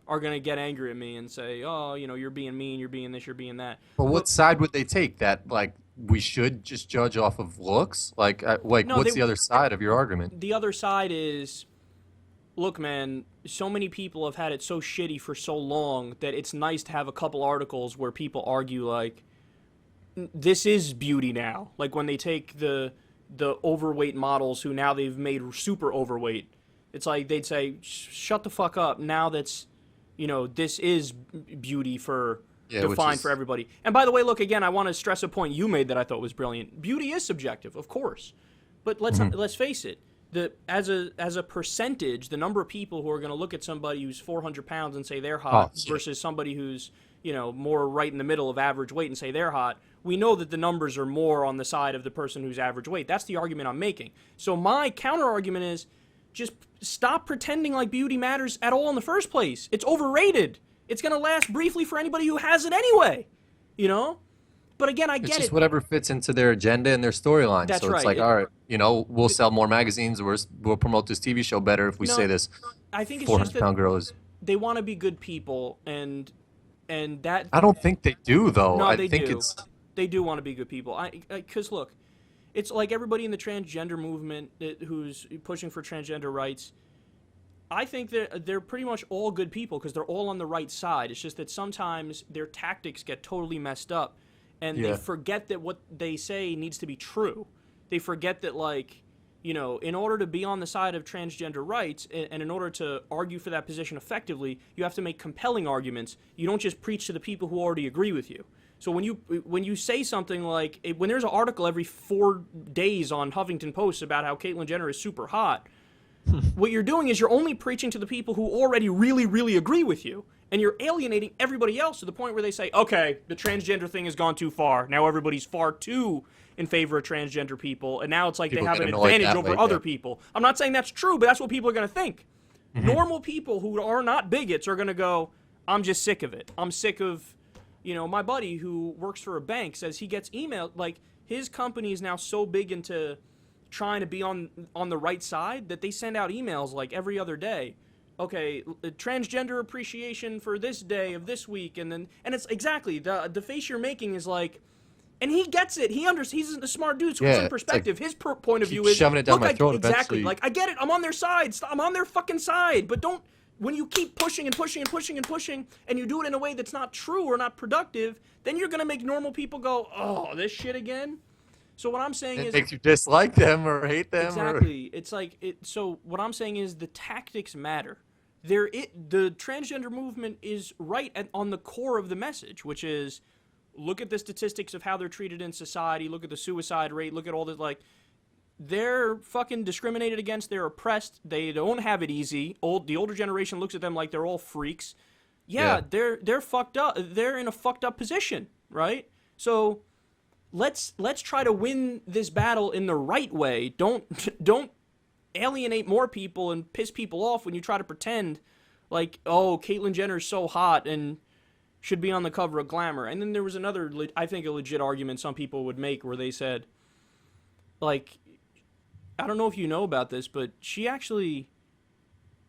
are going to get angry at me and say, oh, you know, you're being mean, you're being this, you're being that. But what side would they take? That like we should just judge off of looks? Like No, what's the other side of your argument? the other side is, look, man, so many people have had it so shitty for so long that it's nice to have a couple articles where people argue like, this is beauty now. Like when they take the overweight models who now they've made super overweight. It's like they'd say, shut the fuck up. Now that's, you know, this is beauty for defined for everybody. And by the way, look, again, I want to stress a point you made that I thought was brilliant. Beauty is subjective, of course. But let's face it. As a percentage, the number of people who are going to look at somebody who's 400 pounds and say they're hot versus somebody who's, you know, more right in the middle of average weight and say they're hot, we know that the numbers are more on the side of the person who's average weight. That's the argument I'm making. So my counter argument is, just stop pretending like beauty matters at all in the first place. It's overrated. It's going to last briefly for anybody who has it anyway, you know? But again, I It's get just it. whatever fits into their agenda and their storyline. That's So it's right. like, all right, you know, we'll sell more magazines, or we'll promote this TV show better if we No, say this I think it's just 400 that pound girl is. they want to be good people, and that. I don't think they do though. No, I they think do. it's They do want to be good people. Because look, it's like everybody in the transgender movement who's pushing for transgender rights. I think they're pretty much all good people because they're all on the right side. It's just that sometimes their tactics get totally messed up, and they forget that what they say needs to be true. They forget that, like, in order to be on the side of transgender rights and in order to argue for that position effectively, you have to make compelling arguments. You don't just preach to the people who already agree with you. So when you say something like, when there's an article every 4 days on Huffington Post about how Caitlyn Jenner is super hot, what you're doing is you're only preaching to the people who already really, really agree with you. And you're alienating everybody else to the point where they say, okay, the transgender thing has gone too far. Now everybody's far too in favor of transgender people. And now it's like People they have get an annoyed advantage that over way, other yeah. people. I'm not saying that's true, but that's what people are going to think. Normal people who are not bigots are going to go, I'm just sick of it. I'm sick of, my buddy who works for a bank says he gets emailed, like his company is now so big into trying to be on the right side that they send out emails like every other day. Okay, transgender appreciation for this day of this week, and it's exactly the face you're making is like, and he gets it. He's a smart dude, so it's in perspective. His point of view is shoving it down my throat. Exactly, Eventually. like I get it. I'm on their side. I'm on their fucking side. But don't, when you keep pushing and pushing and pushing and pushing, and you do it in a way that's not true or not productive, then you're gonna make normal people go, oh, this shit again. So what I'm saying It is, makes you dislike them or hate them. exactly. It's like so what I'm saying is the tactics matter. The transgender movement is right on the core of the message, which is look at the statistics of how they're treated in society, look at the suicide rate, look at all this, like, they're fucking discriminated against, they're oppressed, they don't have it easy. The older generation looks at them like they're all freaks. Yeah. They're fucked up. They're in a fucked up position, right? So let's try to win this battle in the right way. Don't alienate more people and piss people off when you try to pretend like, oh, Caitlyn Jenner's so hot and should be on the cover of Glamour. And then there was another, I think, a legit argument some people would make where they said, like, I don't know if you know about this, but she actually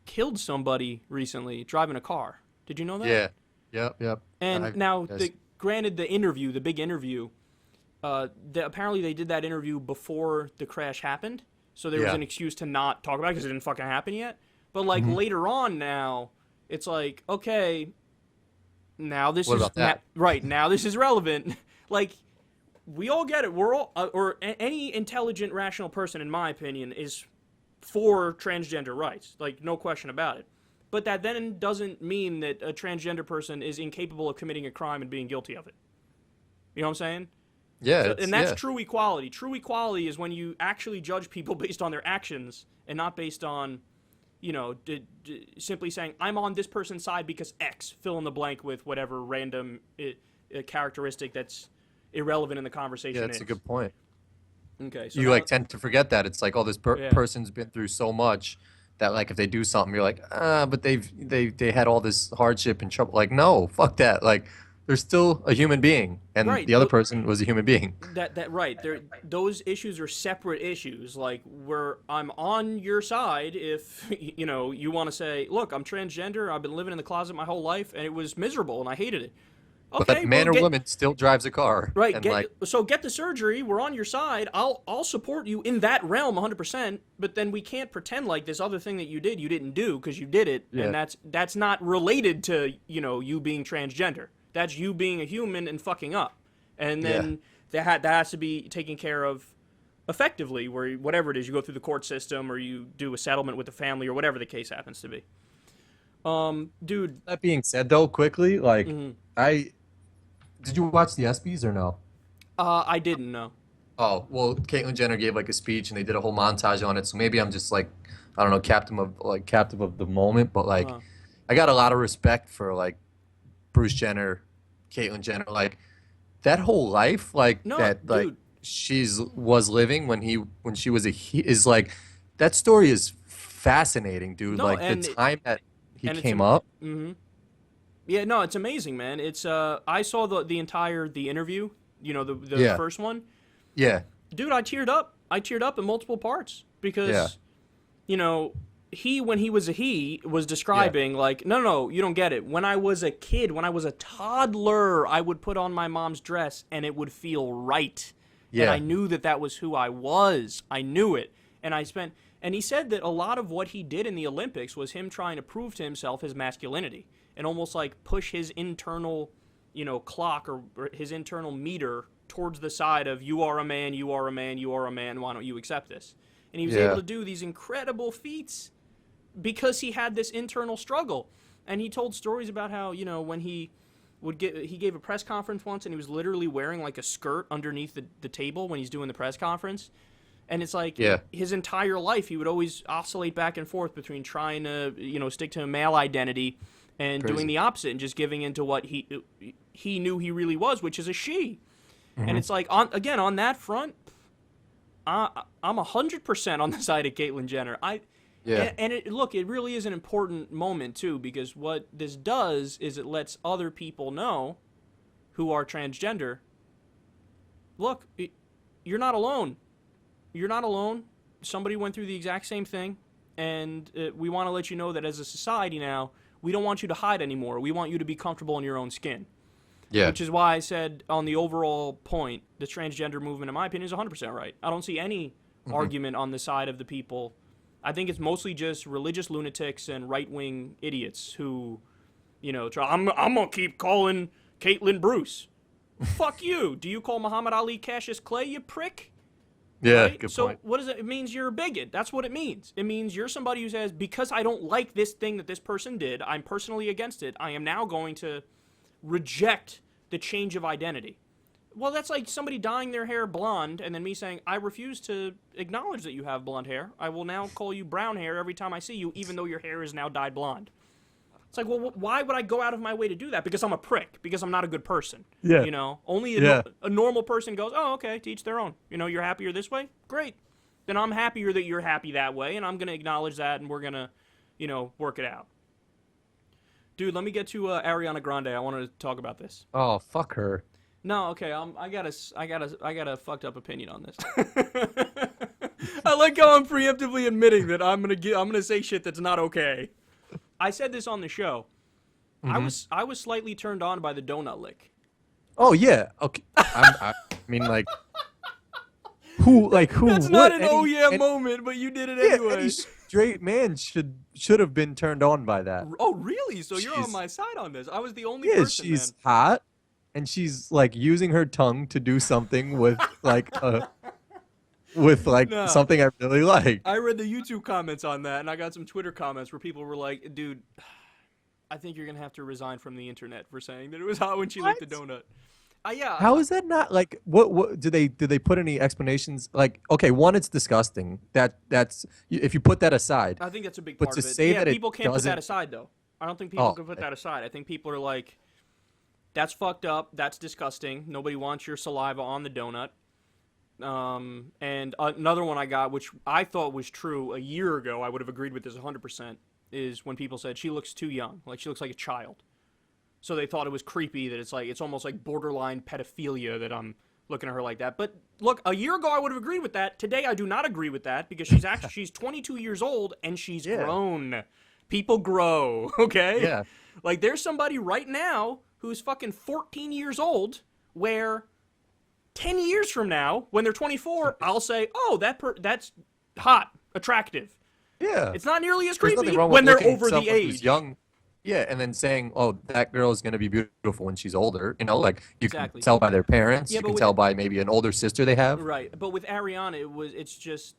killed somebody recently driving a car. Did you know that? Yeah. Yep. And granted, the big interview, apparently they did that interview before the crash happened. So there was an excuse to not talk about it because it didn't fucking happen yet. But, like, later on now, it's like, okay, now this What is... about that? Right, now this is relevant. Like, we all get it. We're all... any intelligent, rational person, in my opinion, is for transgender rights. Like, no question about it. But that then doesn't mean that a transgender person is incapable of committing a crime and being guilty of it. You know what I'm saying? Yeah. And that's true equality. True equality is when you actually judge people based on their actions and not based on, simply saying, I'm on this person's side because X, fill in the blank with whatever random characteristic that's irrelevant in the conversation. Yeah, that's a good point. Okay. So You tend to forget that. It's like, oh, this person's been through so much that, like, if they do something, you're like, but they had all this hardship and trouble. Like, no, fuck that. Like, they're still a human being, and the other person was a human being. Right. Those issues are separate issues. Like, where I'm on your side if you want to say, look, I'm transgender. I've been living in the closet my whole life, and it was miserable, and I hated it. Okay, but man or woman still drives a car. Right. And so get the surgery. We're on your side. I'll support you in that realm 100%. But then we can't pretend like this other thing that you didn't do because you did it, and that's not related to you being transgender. That's you being a human and fucking up. And then that has to be taken care of effectively, where whatever it is, you go through the court system or you do a settlement with the family or whatever the case happens to be. Dude. That being said, though, quickly, like, did you watch the ESPYs or no? I didn't know. Oh, well, Caitlyn Jenner gave, like, a speech and they did a whole montage on it. So maybe I'm just, like, I don't know, captive of the moment. But, like, I got a lot of respect for, like, Bruce Jenner, Caitlyn Jenner, like that whole life, like she was living when she was is like that story is fascinating, dude. No, like the time that he came up. Yeah, no, it's amazing, man. It's I saw the interview, the first one. Yeah. Dude, I teared up. I teared up in multiple parts because when he was describing like, no, you don't get it. When I was a kid, when I was a toddler, I would put on my mom's dress and it would feel right. Yeah. And I knew that was who I was. I knew it. And he said that a lot of what he did in the Olympics was him trying to prove to himself his masculinity and almost like push his internal, clock or his internal meter towards the side of you are a man, you are a man, you are a man. Why don't you accept this? and he was able to do these incredible feats because he had this internal struggle. And he told stories about how, you know, when he gave a press conference once, and he was literally wearing like a skirt underneath the table when he's doing the press conference. And it's like his entire life he would always oscillate back and forth between trying to, you know, stick to a male identity and doing the opposite and just giving into what he knew he really was, which is a she. And it's like, on that front, I'm 100% on the side of Caitlyn Jenner. Look, it really is an important moment, too, because what this does is it lets other people know who are transgender, look, you're not alone. You're not alone. Somebody went through the exact same thing, and we want to let you know that as a society now, we don't want you to hide anymore. We want you to be comfortable in your own skin. Yeah. Which is why I said on the overall point, the transgender movement, in my opinion, is 100% right. I don't see any argument on the side of the people. I think it's mostly just religious lunatics and right-wing idiots who, you know, I'm going to keep calling Caitlyn Bruce. Fuck you. Do you call Muhammad Ali Cassius Clay, you prick? Yeah, right? good so point. What does it? It means you're a bigot. That's what it means. It means you're somebody who says, because I don't like this thing that this person did, I'm personally against it, I am now going to reject the change of identity. Well, that's like somebody dyeing their hair blonde and then me saying, I refuse to acknowledge that you have blonde hair. I will now call you brown hair every time I see you, even though your hair is now dyed blonde. It's like, well, why would I go out of my way to do that? Because I'm a prick. Because I'm not a good person. Yeah. You know, only a normal person goes, oh, okay, to each their own. You know, you're happier this way? Great. Then I'm happier that you're happy that way, and I'm going to acknowledge that, and we're going to, you know, work it out. Dude, let me get to Ariana Grande. I want to talk about this. Oh, fuck her. No, okay. I got a fucked up opinion on this. I like how I'm preemptively admitting that I'm gonna say shit that's not okay. I said this on the show. I was slightly turned on by the donut lick. Oh yeah. Okay. I mean, like, who? That's not an moment, but you did it anyway. Any straight man should have been turned on by that. Oh really? So you're on my side on this. I was the only person. Yeah, she's hot. And she's like using her tongue to do something with something I really like. I read the YouTube comments on that, and I got some Twitter comments where people were like, "Dude, I think you're gonna have to resign from the internet for saying that it was hot when she licked the donut." Yeah. How is that not like? What did they put any explanations? Like, okay, one, it's disgusting. That's if you put that aside. I think that's a big part of it. But to say that people can't put that aside, though. I don't think people can put that aside. I think people are like, that's fucked up. That's disgusting. Nobody wants your saliva on the donut. And another one I got, which I thought was true a year ago, I would have agreed with this 100%, is when people said she looks too young. Like, she looks like a child. So they thought it was creepy that it's almost like borderline pedophilia that I'm looking at her like that. But look, a year ago I would have agreed with that. Today I do not agree with that because she's 22 years old and she's grown. People grow, okay? Yeah. Like, there's somebody right now who's fucking 14 years old, where 10 years from now, when they're 24, I'll say, oh, that's hot, attractive. Yeah. It's not nearly as creepy when they're over the age. Young. Yeah, and then saying, oh, that girl is going to be beautiful when she's older. You know, like, you can tell by their parents. Yeah, you can tell by maybe an older sister they have. Right. But with Ariana, it's just,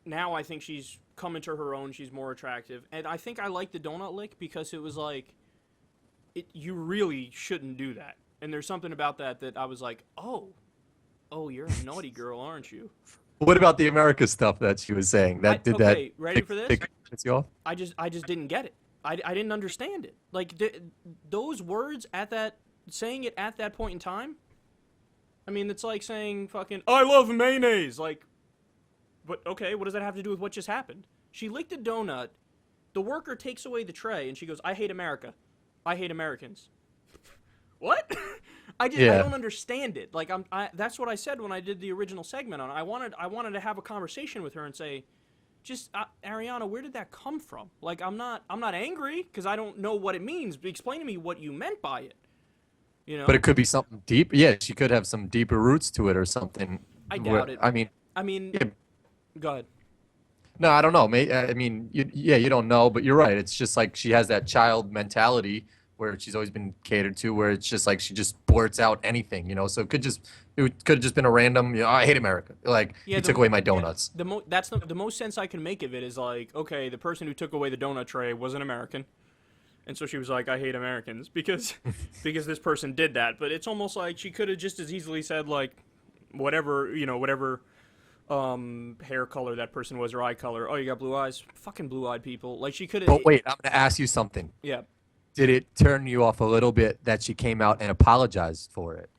now I think she's come into her own. She's more attractive. And I think I like the donut lick because it was like, you really shouldn't do that. And there's something about that I was like, oh, you're a naughty girl, aren't you? What about the America stuff that she was saying? Ready for this? Piss you off? I just didn't get it. I didn't understand it. Like, those words saying it at that point in time, I mean, it's like saying fucking, I love mayonnaise. Like, but okay, what does that have to do with what just happened? She licked a donut, the worker takes away the tray, and she goes, I hate America. I hate Americans. What? I don't understand it. Like, that's what I said when I did the original segment on it. I wanted to have a conversation with her and say, just Ariana, where did that come from? Like, I'm not angry because I don't know what it means. But explain to me what you meant by it. You know. But it could be something deep. Yeah, she could have some deeper roots to it or something. I doubt it. I mean, yeah. Go ahead. No, I don't know. I mean, you don't know, but you're right. It's just like she has that child mentality where she's always been catered to, where it's just like she just blurts out anything, you know. So it could have just been a random, you know, I hate America. Like Yeah, you took away my donuts. that's the most sense I can make of it is like, okay, the person who took away the donut tray was an American, and so she was like, I hate Americans because because this person did that. But it's almost like she could have just as easily said like, whatever, you know, whatever hair color that person was or eye color. Oh, you got blue eyes? Fucking blue-eyed people. Like she could have. But wait, I'm gonna ask you something. Yeah. Did it turn you off a little bit that she came out and apologized for it?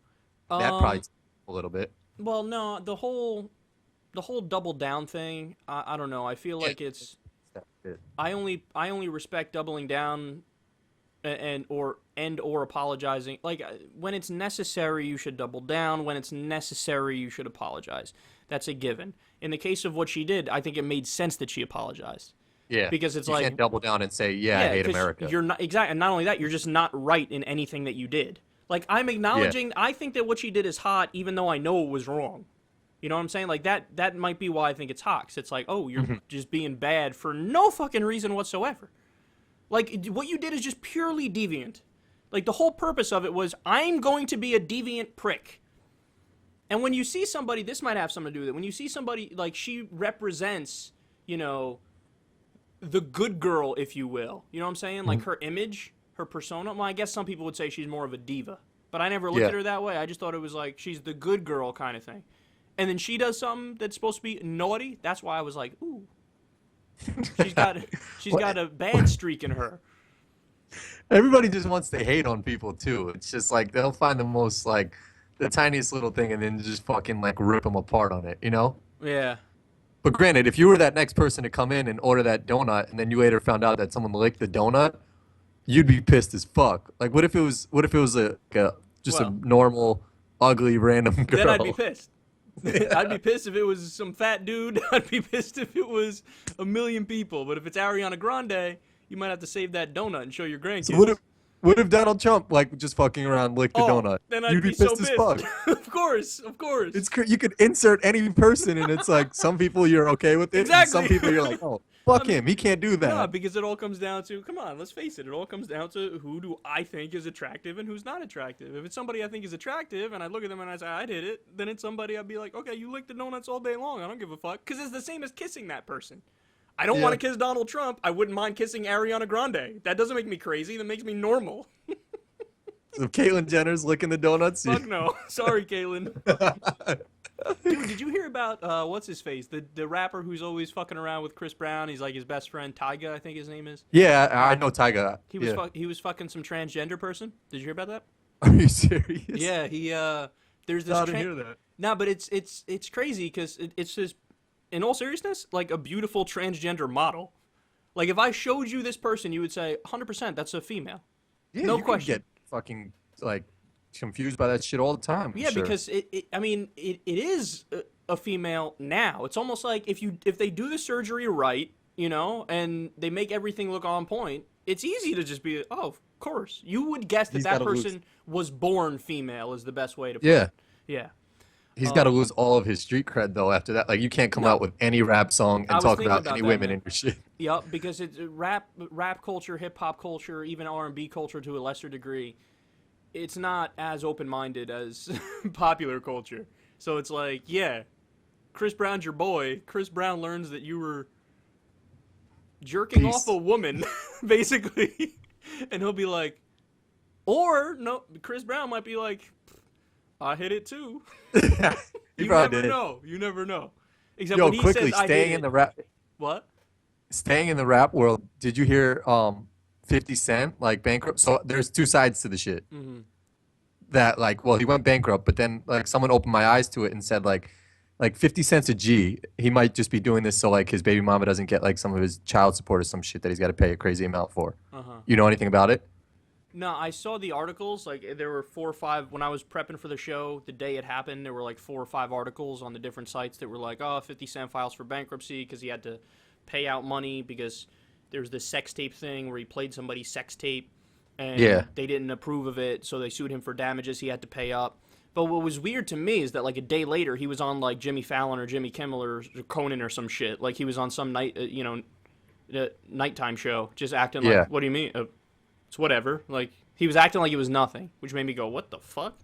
That probably a little bit. Well, no, the whole double down thing. I don't know. I feel like it's. I only respect doubling down, and or apologizing. Like when it's necessary, you should double down. When it's necessary, you should apologize. That's a given. In the case of what she did, I think it made sense that she apologized. Yeah, because it's you like can't double down and say, "Yeah, I hate America." You're not exactly, and not only that, you're just not right in anything that you did. Like I'm acknowledging, I think that what she did is hot, even though I know it was wrong. You know what I'm saying? Like that might be why I think it's hot. 'Cause it's like, oh, you're just being bad for no fucking reason whatsoever. Like what you did is just purely deviant. Like the whole purpose of it was, I'm going to be a deviant prick. And when you see somebody, this might have something to do with it. When you see somebody like she represents, you know, the good girl, if you will. You know what I'm saying? Like her image, her persona. Well, I guess some people would say she's more of a diva. But I never looked at her that way. I just thought it was like she's the good girl kind of thing. And then she does something that's supposed to be naughty. That's why I was like, ooh. She's got a bad streak in her. Everybody just wants to hate on people too. It's just like they'll find the most like the tiniest little thing and then just fucking like rip them apart on it, you know? Yeah. But granted, if you were that next person to come in and order that donut, and then you later found out that someone licked the donut, you'd be pissed as fuck. Like, what if it was a normal, ugly, random girl? Then I'd be pissed. I'd be pissed if it was some fat dude. I'd be pissed if it was a million people. But if it's Ariana Grande, you might have to save that donut and show your grandkids. So what if Donald Trump like just fucking around licked the donut? Then I'd You'd be pissed so as pissed. fuck. Of course. You could insert any person, and it's like some people you're okay with it, Exactly. and some people you're like, oh, fuck him, he can't do that. No, because it all comes down to, come on, let's face it, it all comes down to who do I think is attractive and who's not attractive. If it's somebody I think is attractive and I look at them and I say, I did it, then it's somebody I'd be like, okay, you lick the donuts all day long, I don't give a fuck. Because it's the same as kissing that person. I don't want to kiss Donald Trump. I wouldn't mind kissing Ariana Grande. That doesn't make me crazy. That makes me normal. So if Caitlyn Jenner's licking the donuts, Fuck no. Sorry, Caitlyn. Dude, did you hear about, what's his face? The rapper who's always fucking around with Chris Brown. He's like his best friend, Tyga, I think his name is. Yeah, I know Tyga. He was fucking some transgender person. Did you hear about that? Are you serious? Yeah, there's this. I didn't hear that. No, but it's crazy because it's just, in all seriousness, like a beautiful transgender model. Like if I showed you this person, you would say 100% that's a female. Yeah, no you question. Get fucking like confused by that shit all the time. Yeah, sure. because it is a female now. It's almost like if they do the surgery right, you know, and they make everything look on point, it's easy to just be, oh, of course. You would guess that person was born female is the best way to put it. Yeah. He's got to lose all of his street cred though after that. Like you can't come out with any rap song and talk about any women in your shit. Yep, because it's rap culture, hip hop culture, even R&B culture to a lesser degree. It's not as open-minded as popular culture. So it's like, yeah, Chris Brown's your boy. Chris Brown learns that you were jerking off a woman, basically, and he'll be like, or no, Chris Brown might be like, I hit it too. You never know. You never know. Except when he quickly says, staying in the rap. What? Staying in the rap world. Did you hear 50 Cent like bankrupt? So there's two sides to the shit. Mm-hmm. That like, well, he went bankrupt, but then like someone opened my eyes to it and said like 50 Cent's a G. He might just be doing this so like his baby mama doesn't get like some of his child support or some shit that he's got to pay a crazy amount for. You know anything about it? No, I saw the articles. Like there were 4 or 5 when I was prepping for the show. The day it happened, there were like 4 or 5 articles on the different sites that were like, "Oh, 50 Cent files for bankruptcy because he had to pay out money because there's this sex tape thing where he played somebody's sex tape, and they didn't approve of it, so they sued him for damages. He had to pay up." But what was weird to me is that like a day later, he was on like Jimmy Fallon or Jimmy Kimmel or Conan or some shit. Like he was on some nighttime show, just acting like, "What do you mean? It's whatever. Like, He was acting like it was nothing, which made me go, what the fuck?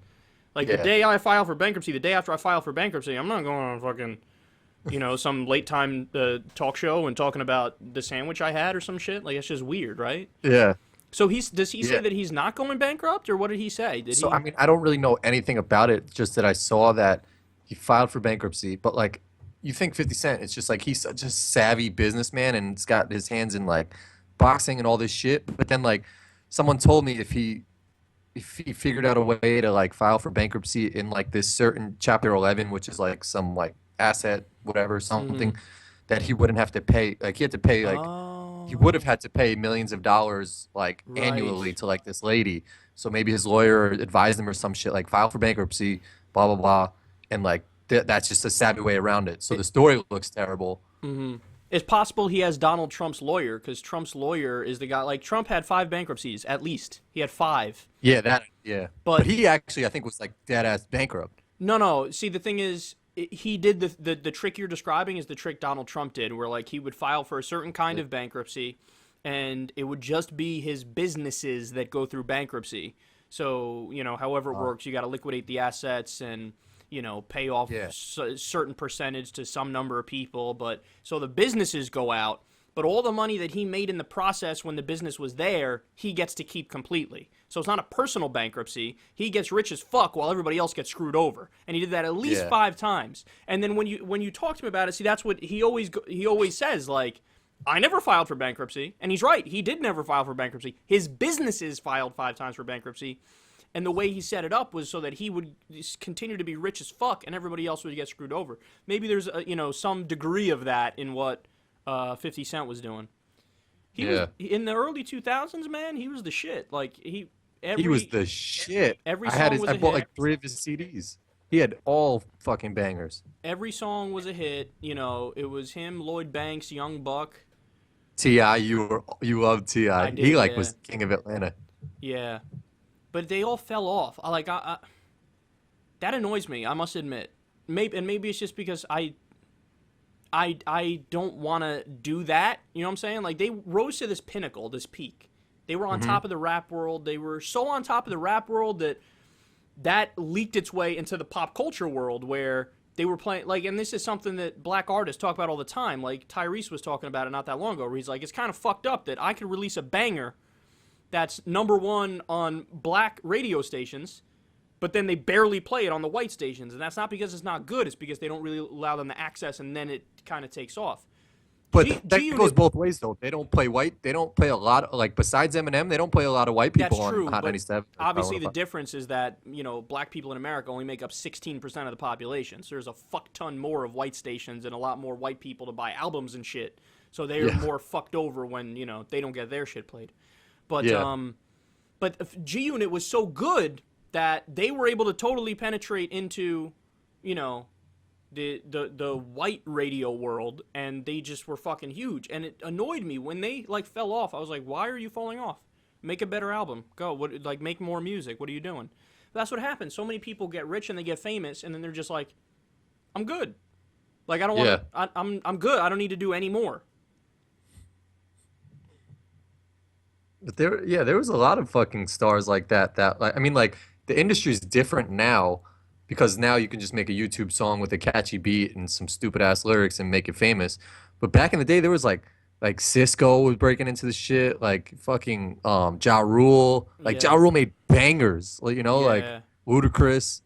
Like, the Yeah. day I file for bankruptcy, the day after I file for bankruptcy, I'm not going on fucking, some late time talk show and talking about the sandwich I had or some shit. Like, it's just weird, right? Yeah. So does he say Yeah. that he's not going bankrupt, or what did he say? Did So he? I mean, I don't really know anything about it. Just that I saw that he filed for bankruptcy. But like, you think 50 Cent? It's just like he's such a savvy businessman and he's got his hands in like boxing and all this shit. But then like, someone told me if he figured out a way to like file for bankruptcy in like this certain Chapter 11, which is like some like asset whatever something, that he wouldn't have to pay. Like he had to pay like he would have had to pay millions of dollars like annually Right. to like this lady. So maybe his lawyer advised him or some shit like file for bankruptcy, blah blah blah, and like that's just a savvy way around it. So the story looks terrible. It's possible he has Donald Trump's lawyer, because Trump's lawyer is the guy. Like, Trump had 5 bankruptcies, at least. He had 5. Yeah. But But he actually I think was like dead ass bankrupt. no. See, the thing is, he did the trick you're describing is the trick Donald Trump did, where, like, he would file for a certain kind of bankruptcy, and it would just be his businesses that go through bankruptcy. So, however it works, you got to liquidate the assets and, pay off Yeah. a certain percentage to some number of people. But so the businesses go out, but all the money that he made in the process when the business was there, he gets to keep completely. So it's not a personal bankruptcy. He gets rich as fuck while everybody else gets screwed over. And he did that at least Yeah. 5 times. And then when you talk to him about it, see, that's what he always says, like, I never filed for bankruptcy. And he's right. He did never file for bankruptcy. His businesses filed 5 times for bankruptcy. And the way he set it up was so that he would continue to be rich as fuck and everybody else would get screwed over. Maybe there's some degree of that in what 50 Cent was doing. He was in the early 2000s, man. He was the shit. Like He was the shit. every I had song was I a bought hit. like 3 of his CDs. He had all fucking bangers. Every song was a hit. It was him, Lloyd Banks, Young Buck. Ti, you love Ti. I did, He like yeah. was king of Atlanta. Yeah, but they all fell off. That annoys me. I must admit. Maybe it's just because I don't want to do that. You know what I'm saying? Like, they rose to this pinnacle, this peak. They were on top of the rap world. They were so on top of the rap world that leaked its way into the pop culture world, where they were playing, like, and this is something that black artists talk about all the time. Like, Tyrese was talking about it not that long ago, where he's like, it's kind of fucked up that I could release a banger that's #1 on black radio stations, but then they barely play it on the white stations. And that's not because it's not good. It's because they don't really allow them the access, and then it kind of takes off. But that goes both ways, though. They don't play a lot of, like, besides Eminem, they don't play a lot of white people That's true, on Hot but 97. obviously the difference is that, black people in America only make up 16% of the population. So there's a fuck ton more of white stations and a lot more white people to buy albums and shit. So they're more fucked over when, they don't get their shit played. But but G-Unit was so good that they were able to totally penetrate into, the white radio world, and they just were fucking huge. And it annoyed me when they like fell off. I was like, why are you falling off? Make a better album. Go. Make more music. What are you doing? But that's what happens. So many people get rich and they get famous, and then they're just like, I'm good. Like, I don't want. I'm good. I don't need to do any more. But there was a lot of fucking stars like that. Like, I mean, like, the industry's different now because now you can just make a YouTube song with a catchy beat and some stupid ass lyrics and make it famous. But back in the day, there was like Cisco was breaking into the shit, like fucking Ja Rule. Like, Ja Rule made bangers, like, like Ludacris.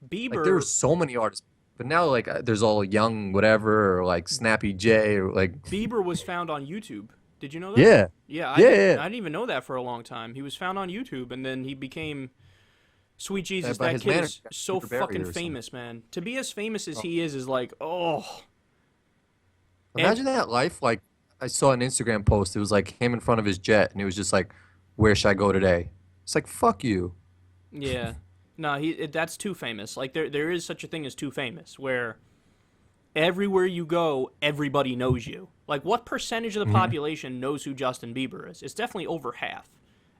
Bieber. Like, there were so many artists. But now, like, there's all Young whatever or like Snappy J or like. Bieber was found on YouTube. Did you know that? Yeah. Yeah. I didn't even know that for a long time. He was found on YouTube, and then he became. Sweet Jesus, by that his kid manager, is so Peter Berry fucking or something. famous, man. To be as famous as he is like, oh. Imagine that life. Like, I saw an Instagram post. It was like him in front of his jet, and it was just like, "Where should I go today?" It's like, fuck you. Yeah. No, that's too famous. Like, there is such a thing as too famous, where everywhere you go, everybody knows you. Like, what percentage of the population knows who Justin Bieber is? It's definitely over half.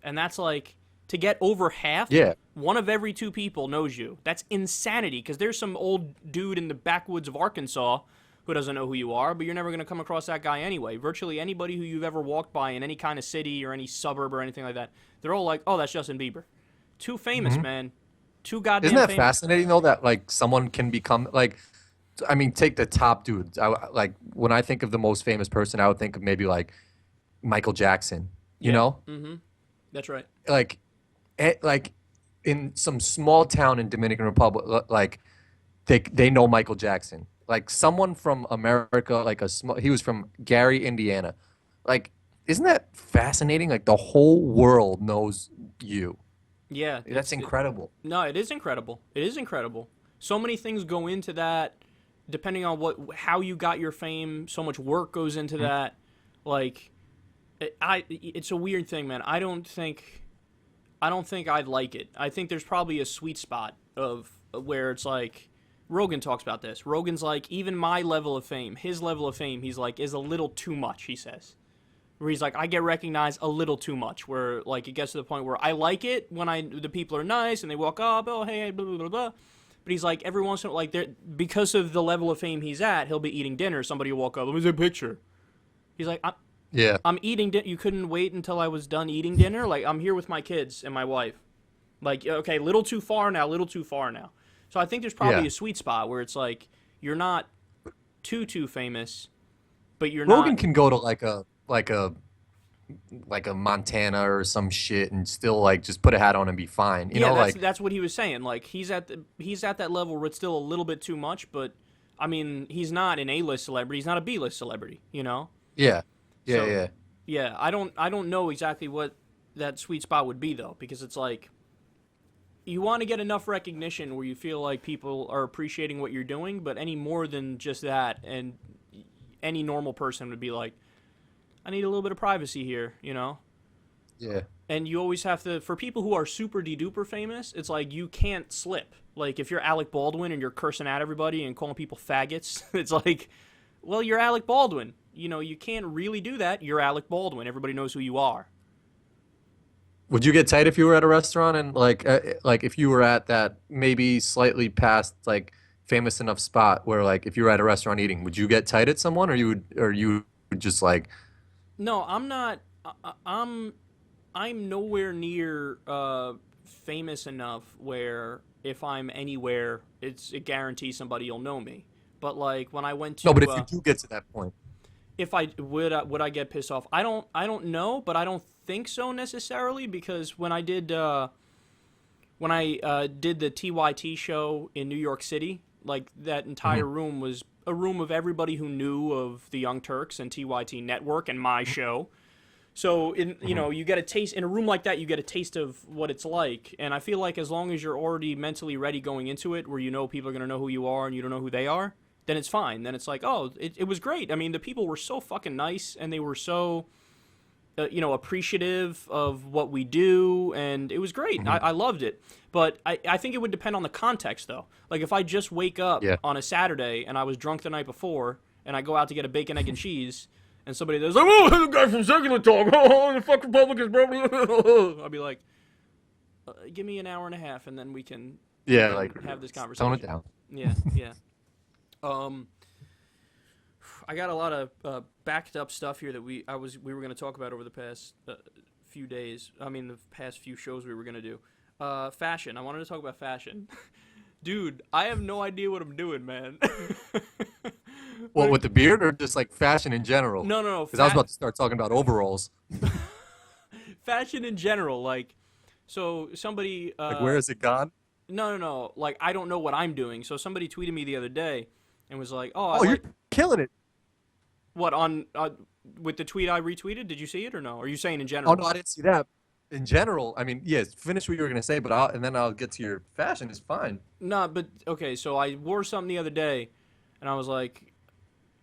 And that's like, to get over half, one of every 2 people knows you. That's insanity, because there's some old dude in the backwoods of Arkansas who doesn't know who you are, but you're never going to come across that guy anyway. Virtually anybody who you've ever walked by in any kind of city or any suburb or anything like that, they're all like, oh, that's Justin Bieber. Too famous, man. Too goddamn Isn't that famous. fascinating though? That like someone can become like, I mean, take the top dudes. Like when I think of the most famous person, I would think of maybe like Michael Jackson. You know, That's right. like in some small town in Dominican Republic, like they know Michael Jackson. Like someone from America, like he was from Gary, Indiana. Like, isn't that fascinating? Like the whole world knows you. Yeah. That's incredible. No, it is incredible. It is incredible. So many things go into that, depending on how you got your fame. So much work goes into that. Like, it's a weird thing, man. I don't think I'd like it. I think there's probably a sweet spot of where it's like, Rogan talks about this. Rogan's like, even my level of fame, his level of fame, he's like, is a little too much, he says. Where he's like, I get recognized a little too much, where like it gets to the point where I like it when the people are nice and they walk up, oh hey, blah blah blah blah. But he's like, every once in a while, like because of the level of fame he's at, he'll be eating dinner. Somebody will walk up, let me see a picture. He's like, I'm eating dinner. You couldn't wait until I was done eating dinner? Like, I'm here with my kids and my wife. Like, okay, little too far now. So I think there's probably a sweet spot where it's like, you're not too famous, but you're Rogan not. can go to like a Montana or some shit and still like just put a hat on and be fine. You know, that's what he was saying. Like, he's at that level where it's still a little bit too much, but I mean, he's not an A-list celebrity. He's not a B-list celebrity, you know? Yeah. Yeah, I don't know exactly what that sweet spot would be though, because it's like, you want to get enough recognition where you feel like people are appreciating what you're doing, but any more than just that, and any normal person would be like, I need a little bit of privacy here, you know? Yeah. And you always have to, for people who are super de-duper famous, it's like you can't slip. Like, if you're Alec Baldwin and you're cursing at everybody and calling people faggots, it's like, well, you're Alec Baldwin. You know, you can't really do that. You're Alec Baldwin. Everybody knows who you are. Would you get tight if you were at a restaurant and like if you were at that maybe slightly past like famous enough spot where like if you were at a restaurant eating, would you get tight at someone or you would just like? No, I'm not. I'm nowhere near famous enough where if I'm anywhere, it guarantees somebody will know me. But like when I went to No, but if you do get to that point, if I would I get pissed off? I don't know, but I don't think so necessarily, because when I did the TYT show in New York City, like that entire room was a room of everybody who knew of the Young Turks and TYT Network and my show. So you get a taste in a room like that. You get a taste of what it's like, and I feel like as long as you're already mentally ready going into it, where you know people are going to know who you are and you don't know who they are, then it's fine. Then it's like, oh, it was great. I mean, the people were so fucking nice, and they were so, appreciative of what we do, and it was great. I loved it. But I think it would depend on the context, though. Like, if I just wake up on a Saturday, and I was drunk the night before, and I go out to get a bacon, egg, and cheese, and somebody goes, oh, the guy from SecularTalk, oh, the fuck Republicans, bro. I'll be like, give me an hour and a half, and then we can have this conversation. Tone it down. Yeah. I got a lot of backed up stuff here that we were going to talk about over the past few days. I mean, the past few shows we were going to do. Fashion. I wanted to talk about fashion. Dude, I have no idea what I'm doing, man. Well, with the beard or just like fashion in general? No. Because I was about to start talking about overalls. Fashion in general, like, so somebody. Like, where is it gone? No. Like, I don't know what I'm doing. So somebody tweeted me the other day and was like, you're killing it. What, on with the tweet I retweeted? Did you see it or no? Are you saying in general? Oh, no, I didn't see that. In general, I mean, yes, finish what you were going to say, but I'll get to your fashion. It's fine. No, but, okay, so I wore something the other day, and I was like,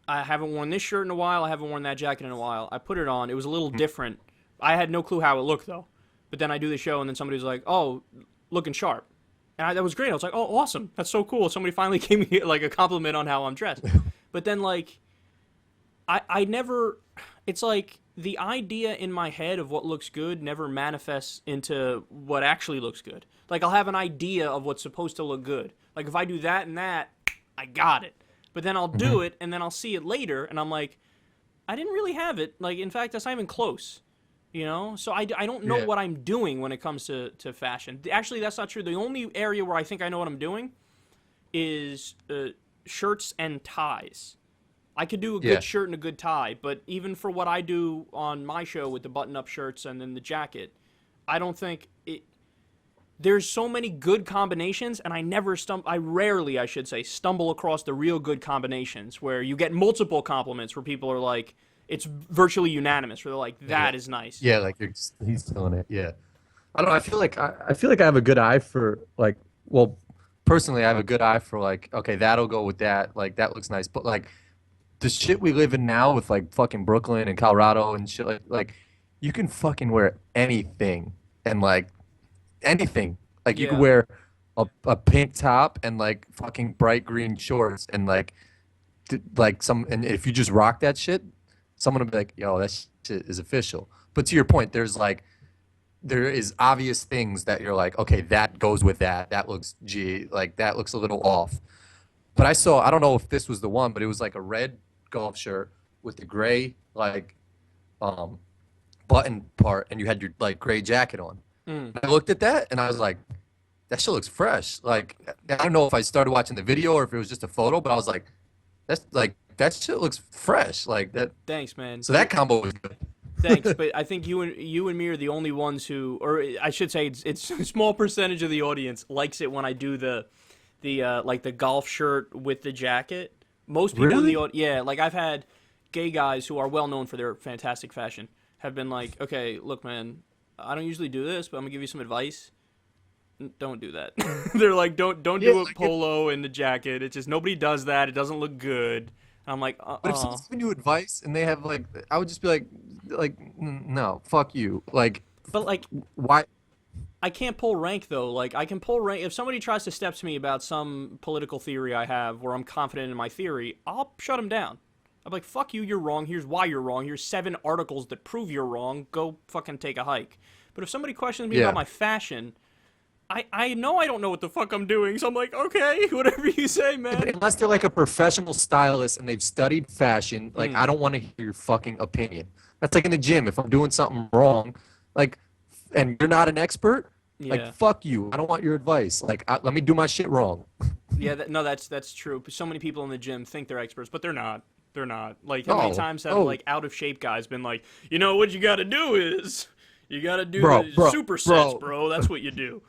I haven't worn this shirt in a while. I haven't worn that jacket in a while. I put it on. It was a little different. I had no clue how it looked, though. But then I do the show, and then somebody was like, oh, looking sharp. And that was great. I was like, oh, awesome. That's so cool. Somebody finally gave me, like, a compliment on how I'm dressed. But then, like, I never, it's like the idea in my head of what looks good never manifests into what actually looks good. Like, I'll have an idea of what's supposed to look good. Like, if I do that and that, I got it. But then I'll do it, and then I'll see it later, and I'm like, I didn't really have it. Like, in fact, that's not even close. You know? So I don't know what I'm doing when it comes to fashion. Actually, that's not true. The only area where I think I know what I'm doing is shirts and ties. I could do a good shirt and a good tie, but even for what I do on my show with the button-up shirts and then the jacket, I don't think it... There's so many good combinations, and I rarely, I should say, stumble across the real good combinations where you get multiple compliments where people are like, it's virtually unanimous, where they're like, that is nice. Yeah, like he's telling it. Yeah. I don't know. I feel like I have a good eye for like, well, personally, I have a good eye for like, okay, that'll go with that. Like, that looks nice. But like, the shit we live in now with like fucking Brooklyn and Colorado and shit, like you can fucking wear anything and like anything. Like you can wear a pink top and like fucking bright green shorts and like and if you just rock that shit, someone will be like, yo, that shit is official. But to your point, there is obvious things that you're like, okay, that goes with that. That looks like that looks a little off. But I don't know if this was the one, but it was like a red golf shirt with the gray like button part, and you had your like gray jacket on. I looked at that and I was like, that shit looks fresh. Like, I don't know if I started watching the video or if it was just a photo, but I was like, that shit looks fresh. Like that. Thanks, man. So that combo was good. Thanks, but I think you and me are the only ones who, or I should say, it's a small percentage of the audience likes it when I do the like the golf shirt with the jacket. Most people in the audience, like I've had gay guys who are well known for their fantastic fashion have been like, okay, look, man, I don't usually do this, but I'm gonna give you some advice. Don't do that. They're like, don't do a polo in the jacket. It's just nobody does that. It doesn't look good. I'm like, But if someone's giving you advice and they have like, I would just be like, no, fuck you. Like, but like, why? I can't pull rank though. Like, I can pull rank if somebody tries to step to me about some political theory I have where I'm confident in my theory. I'll shut them down. I'm like, fuck you, you're wrong. Here's why you're wrong. Here's 7 articles that prove you're wrong. Go fucking take a hike. But if somebody questions me about my fashion, I know I don't know what the fuck I'm doing, so I'm like, okay, whatever you say, man. Unless they're like a professional stylist and they've studied fashion, like I don't want to hear your fucking opinion. That's like in the gym. If I'm doing something wrong, like, and you're not an expert, like fuck you. I don't want your advice. Like, let me do my shit wrong. Yeah, that's true. So many people in the gym think they're experts, but they're not. They're not. Like, how many times have like out of shape guys been like, you know what you got to do is you got to do the supersets, bro. That's what you do.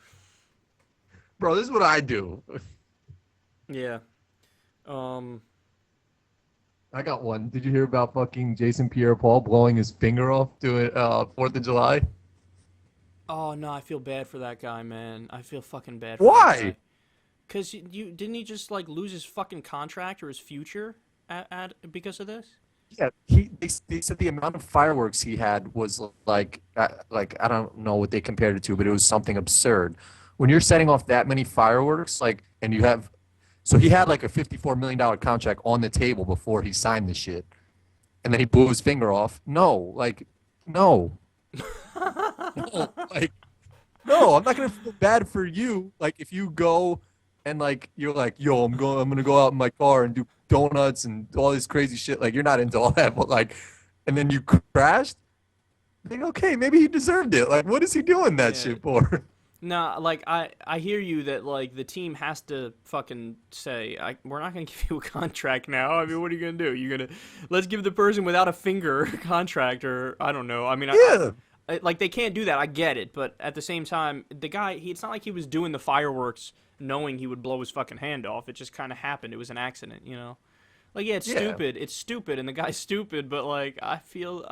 Bro, this is what I do. Yeah. I got one. Did you hear about fucking Jason Pierre-Paul blowing his finger off doing 4th of July? Oh no, I feel bad for that guy, man. I feel fucking bad. Why? Because you didn't he just like lose his fucking contract or his future because of this? Yeah, they said the amount of fireworks he had was like I don't know what they compared it to, but it was something absurd. When you're setting off that many fireworks, like, and you have, so he had like a $54 million contract on the table before he signed the shit, and then he blew his finger off. No, no, like, no, I'm not gonna feel bad for you. Like, if you go and like you're like, yo, I'm gonna go out in my car and do donuts and all this crazy shit. Like, you're not into all that, but like, and then you crashed. Think, okay, maybe he deserved it. Like, what is he doing that shit for? No, like, I hear you that, like, the team has to fucking say, we're not going to give you a contract now. I mean, what are you going to do? Let's give the person without a finger a contract, or, I don't know. I mean, like, they can't do that. I get it. But at the same time, the guy, it's not like he was doing the fireworks knowing he would blow his fucking hand off. It just kind of happened. It was an accident, you know? Like, yeah, it's stupid. It's stupid, and the guy's stupid, but, like, I feel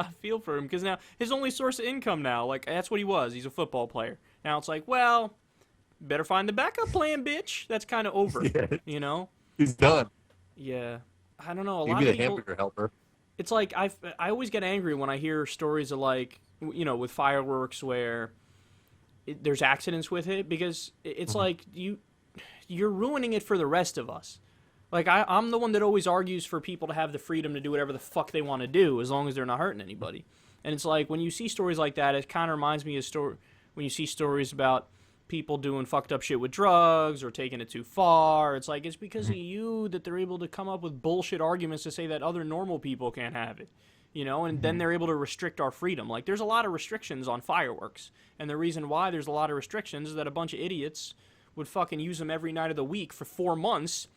for him, because now, his only source of income now, like, that's what he was. He's a football player. Now it's like, well, better find the backup plan, bitch. That's kind of over, you know? He's done. Yeah. I don't know. A Maybe lot of the people, hamburger helper. It's like, I always get angry when I hear stories of, like, you know, with fireworks where there's accidents with it, because it's like, you're ruining it for the rest of us. Like, I'm the one that always argues for people to have the freedom to do whatever the fuck they want to do, as long as they're not hurting anybody. And it's like, when you see stories like that, it kind of reminds me of when you see stories about people doing fucked up shit with drugs or taking it too far. It's like, it's because of you that they're able to come up with bullshit arguments to say that other normal people can't have it. You know, and then they're able to restrict our freedom. Like, there's a lot of restrictions on fireworks. And the reason why there's a lot of restrictions is that a bunch of idiots would fucking use them every night of the week for 4 months,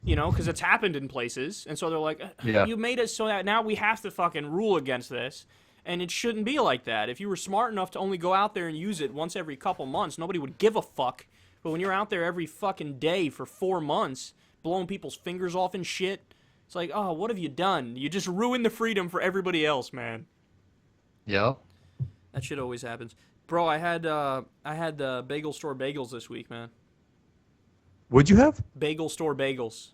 you know, because it's happened in places. And so they're like, you made it so that now we have to fucking rule against this. And it shouldn't be like that. If you were smart enough to only go out there and use it once every couple months, nobody would give a fuck. But when you're out there every fucking day for 4 months, blowing people's fingers off and shit, it's like, oh, what have you done? You just ruined the freedom for everybody else, man. Yep. That shit always happens. Bro, I had the bagel store bagels this week, man. What'd you have? Bagel store bagels.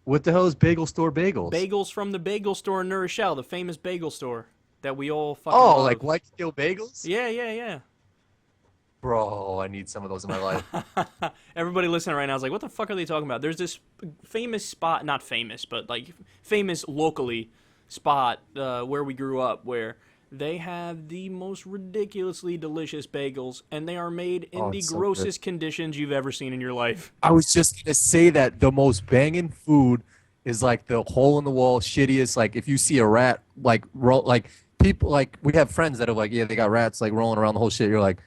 What the hell is bagel store bagels? Bagels from the bagel store in New Rochelle, the famous bagel store that we all fucking Oh, love. like White Steel Bagels? Yeah. Bro, I need some of those in my life. Everybody listening right now is like, what the fuck are they talking about? There's this famous spot, not famous, but like famous locally spot where we grew up, where they have the most ridiculously delicious bagels, and they are made in the grossest conditions you've ever seen in your life. I was just going to say that the most banging food is like the hole-in-the-wall shittiest. Like, if you see a rat, like people, like, we have friends that are like, yeah, they got rats, like, rolling around the whole shit. You're like,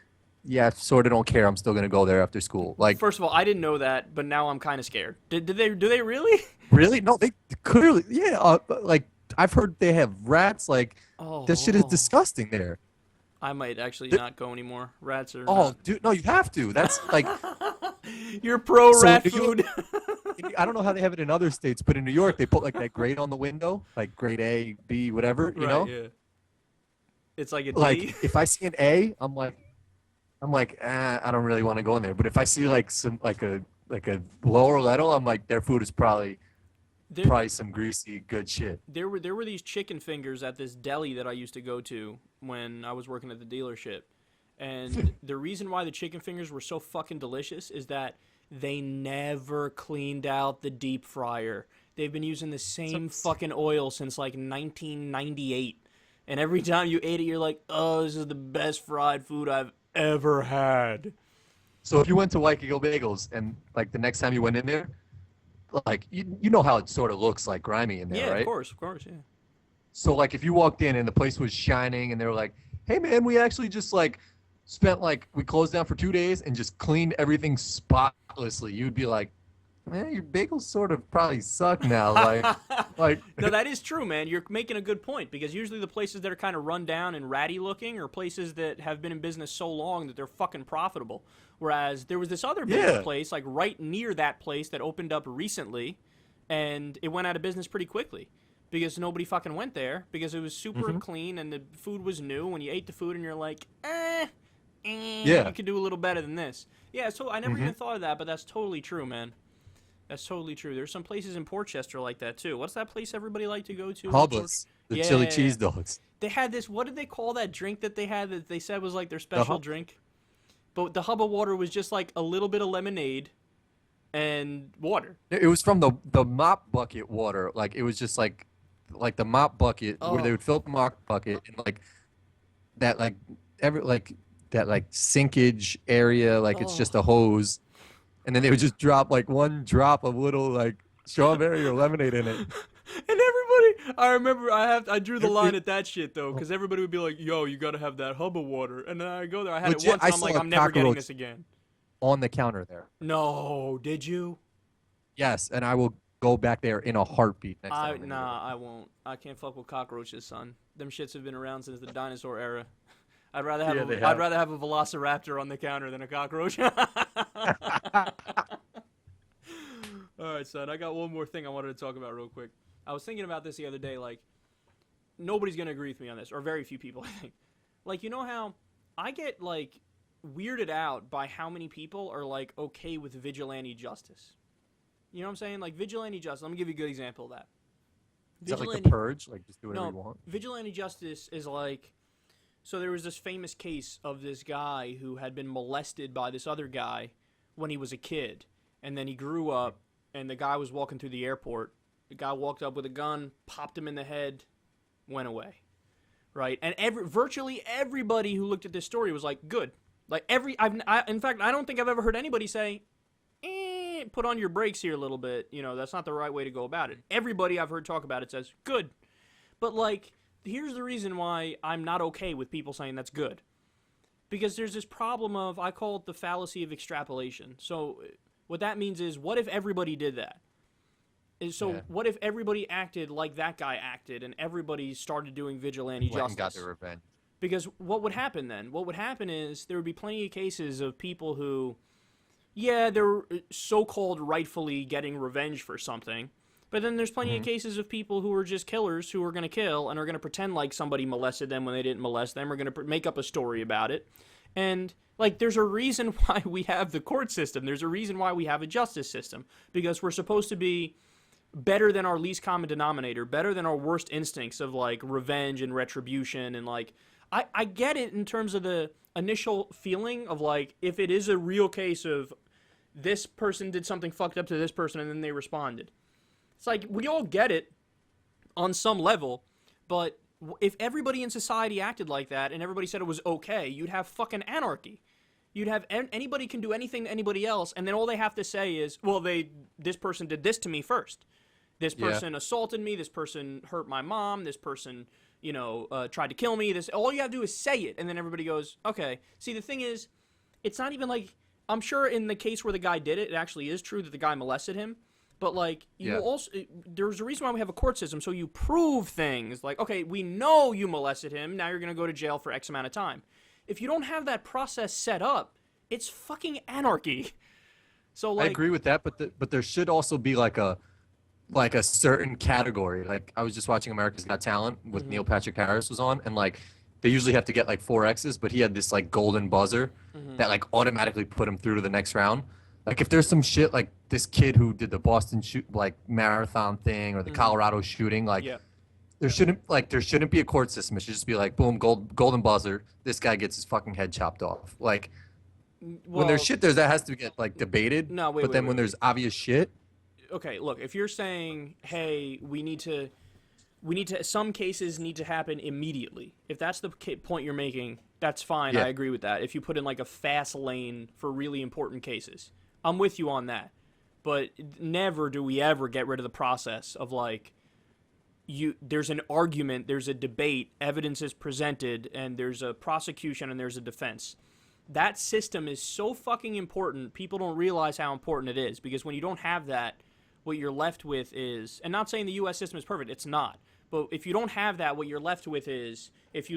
yeah, sort of don't care. I'm still going to go there after school. Like, first of all, I didn't know that, but now I'm kind of scared. Do they really? Really? No, they clearly, yeah, like, I've heard they have rats, like, this shit is disgusting there. I might actually not go anymore. Rats are dude, no, you have to. That's, like... You're pro rat food. I don't know how they have it in other states, but in New York, they put, like, that grade on the window, like, grade A, B, whatever, you know? Yeah. It's like a D. Like, if I see an A, I'm like, I don't really want to go in there. But if I see, like, some, like a lower level, I'm like, their food is probably some greasy good shit. There were these chicken fingers at this deli that I used to go to when I was working at the dealership, and the reason why the chicken fingers were so fucking delicious is that they never cleaned out the deep fryer. They've been using the same fucking oil since like 1998, and every time you ate it, you're like, oh, this is the best fried food I've ever had. So if you went to White Eagle Bagels and like the next time you went in there, like you know how it sort of looks like grimy in there, right? Yeah, of course, yeah. So like if you walked in and the place was shining and they were like, hey man, we actually just like spent like, we closed down for 2 days and just cleaned everything spotlessly, you'd be like, man, your bagels sort of probably suck now. like No, that is true, man. You're making a good point, because usually the places that are kind of run down and ratty looking are places that have been in business so long that they're fucking profitable. Whereas there was this other bagel place, like right near that place, that opened up recently, and it went out of business pretty quickly because nobody fucking went there because it was super clean and the food was new. When you ate the food and you're like, you could do a little better than this. Yeah, so I never even thought of that, but that's totally true, man. That's totally true. There's some places in Portchester like that, too. What's that place everybody liked to go to? Hubba's. The chili cheese dogs. They had this, what did they call that drink that they had that they said was like their special drink? But the Hubba water was just like a little bit of lemonade and water. It was from the mop bucket water. Like, it was just like the mop bucket where they would fill the mop bucket and like that sinkage area, like it's just a hose. And then they would just drop like one drop of little like strawberry or lemonade in it. And everybody, I remember I drew the line at that shit though, because everybody would be like, yo, you gotta have that Hubba water. And then I go there, I had it once, and I'm like, I'm never getting this again. On the counter there. No, did you? Yes, and I will go back there in a heartbeat next time. Nah, I won't. I can't fuck with cockroaches, son. Them shits have been around since the dinosaur era. I'd rather have a velociraptor on the counter than a cockroach. All right, son. I got one more thing I wanted to talk about real quick. I was thinking about this the other day. Like, nobody's gonna agree with me on this, or very few people, I think. Like, you know how I get like weirded out by how many people are like okay with vigilante justice. You know what I'm saying? Like vigilante justice. Let me give you a good example of that. Is that like the purge? Like just do whatever you want? Vigilante justice is like. So there was this famous case of this guy who had been molested by this other guy when he was a kid. And then he grew up, and the guy was walking through the airport. The guy walked up with a gun, popped him in the head, went away. Right? And virtually everybody who looked at this story was like, good. Like in fact, I don't think I've ever heard anybody say, put on your brakes here a little bit. You know, that's not the right way to go about it. Everybody I've heard talk about it says, good. But, like, here's the reason why I'm not okay with people saying that's good. Because there's this problem of, I call it the fallacy of extrapolation. So what that means is, what if everybody did that? What if everybody acted like that guy acted and everybody started doing vigilante justice? Got their revenge. Because what would happen then? What would happen is there would be plenty of cases of people who, yeah, they're so-called rightfully getting revenge for something, but then there's plenty of cases of people who are just killers who are going to kill and are going to pretend like somebody molested them when they didn't molest them, or going to make up a story about it. And, like, there's a reason why we have the court system. There's a reason why we have a justice system. Because we're supposed to be better than our least common denominator, better than our worst instincts of, like, revenge and retribution. And, like, I get it in terms of the initial feeling of, like, if it is a real case of this person did something fucked up to this person and then they responded. It's like, we all get it on some level, but if everybody in society acted like that and everybody said it was okay, you'd have fucking anarchy. You'd have anybody can do anything to anybody else, and then all they have to say is, well, this person did this to me first. This person assaulted me, this person hurt my mom, this person, tried to kill me. All you have to do is say it, and then everybody goes, okay. See, the thing is, it's not even like, I'm sure in the case where the guy did it, it actually is true that the guy molested him. But, like, there's a reason why we have a court system, so you prove things. Like, okay, we know you molested him, now you're going to go to jail for X amount of time. If you don't have that process set up, it's fucking anarchy. So, like, I agree with that, but there should also be, like a certain category. Like, I was just watching America's Got Talent with Neil Patrick Harris was on, and, like, they usually have to get, like, 4 X's, but he had this, like, golden buzzer that, like, automatically put him through to the next round. Like, if there's some shit like this kid who did the Boston marathon thing or the Colorado shooting, like, there shouldn't be a court system. It should just be like, boom, golden buzzer. This guy gets his fucking head chopped off. Like, when there's shit that has to get, like, debated. No, wait. When there's obvious shit. Okay, look, if you're saying, hey, some cases need to happen immediately. If that's the point you're making, that's fine. Yeah. I agree with that. If you put in, like, a fast lane for really important cases, I'm with you on that. But never do we ever get rid of the process of, like, there's an argument, there's a debate, evidence is presented, and there's a prosecution and there's a defense. That system is so fucking important, people don't realize how important it is. Because when you don't have that, what you're left with is, and not saying the U.S. system is perfect, it's not. But if you don't have that, what you're left with is,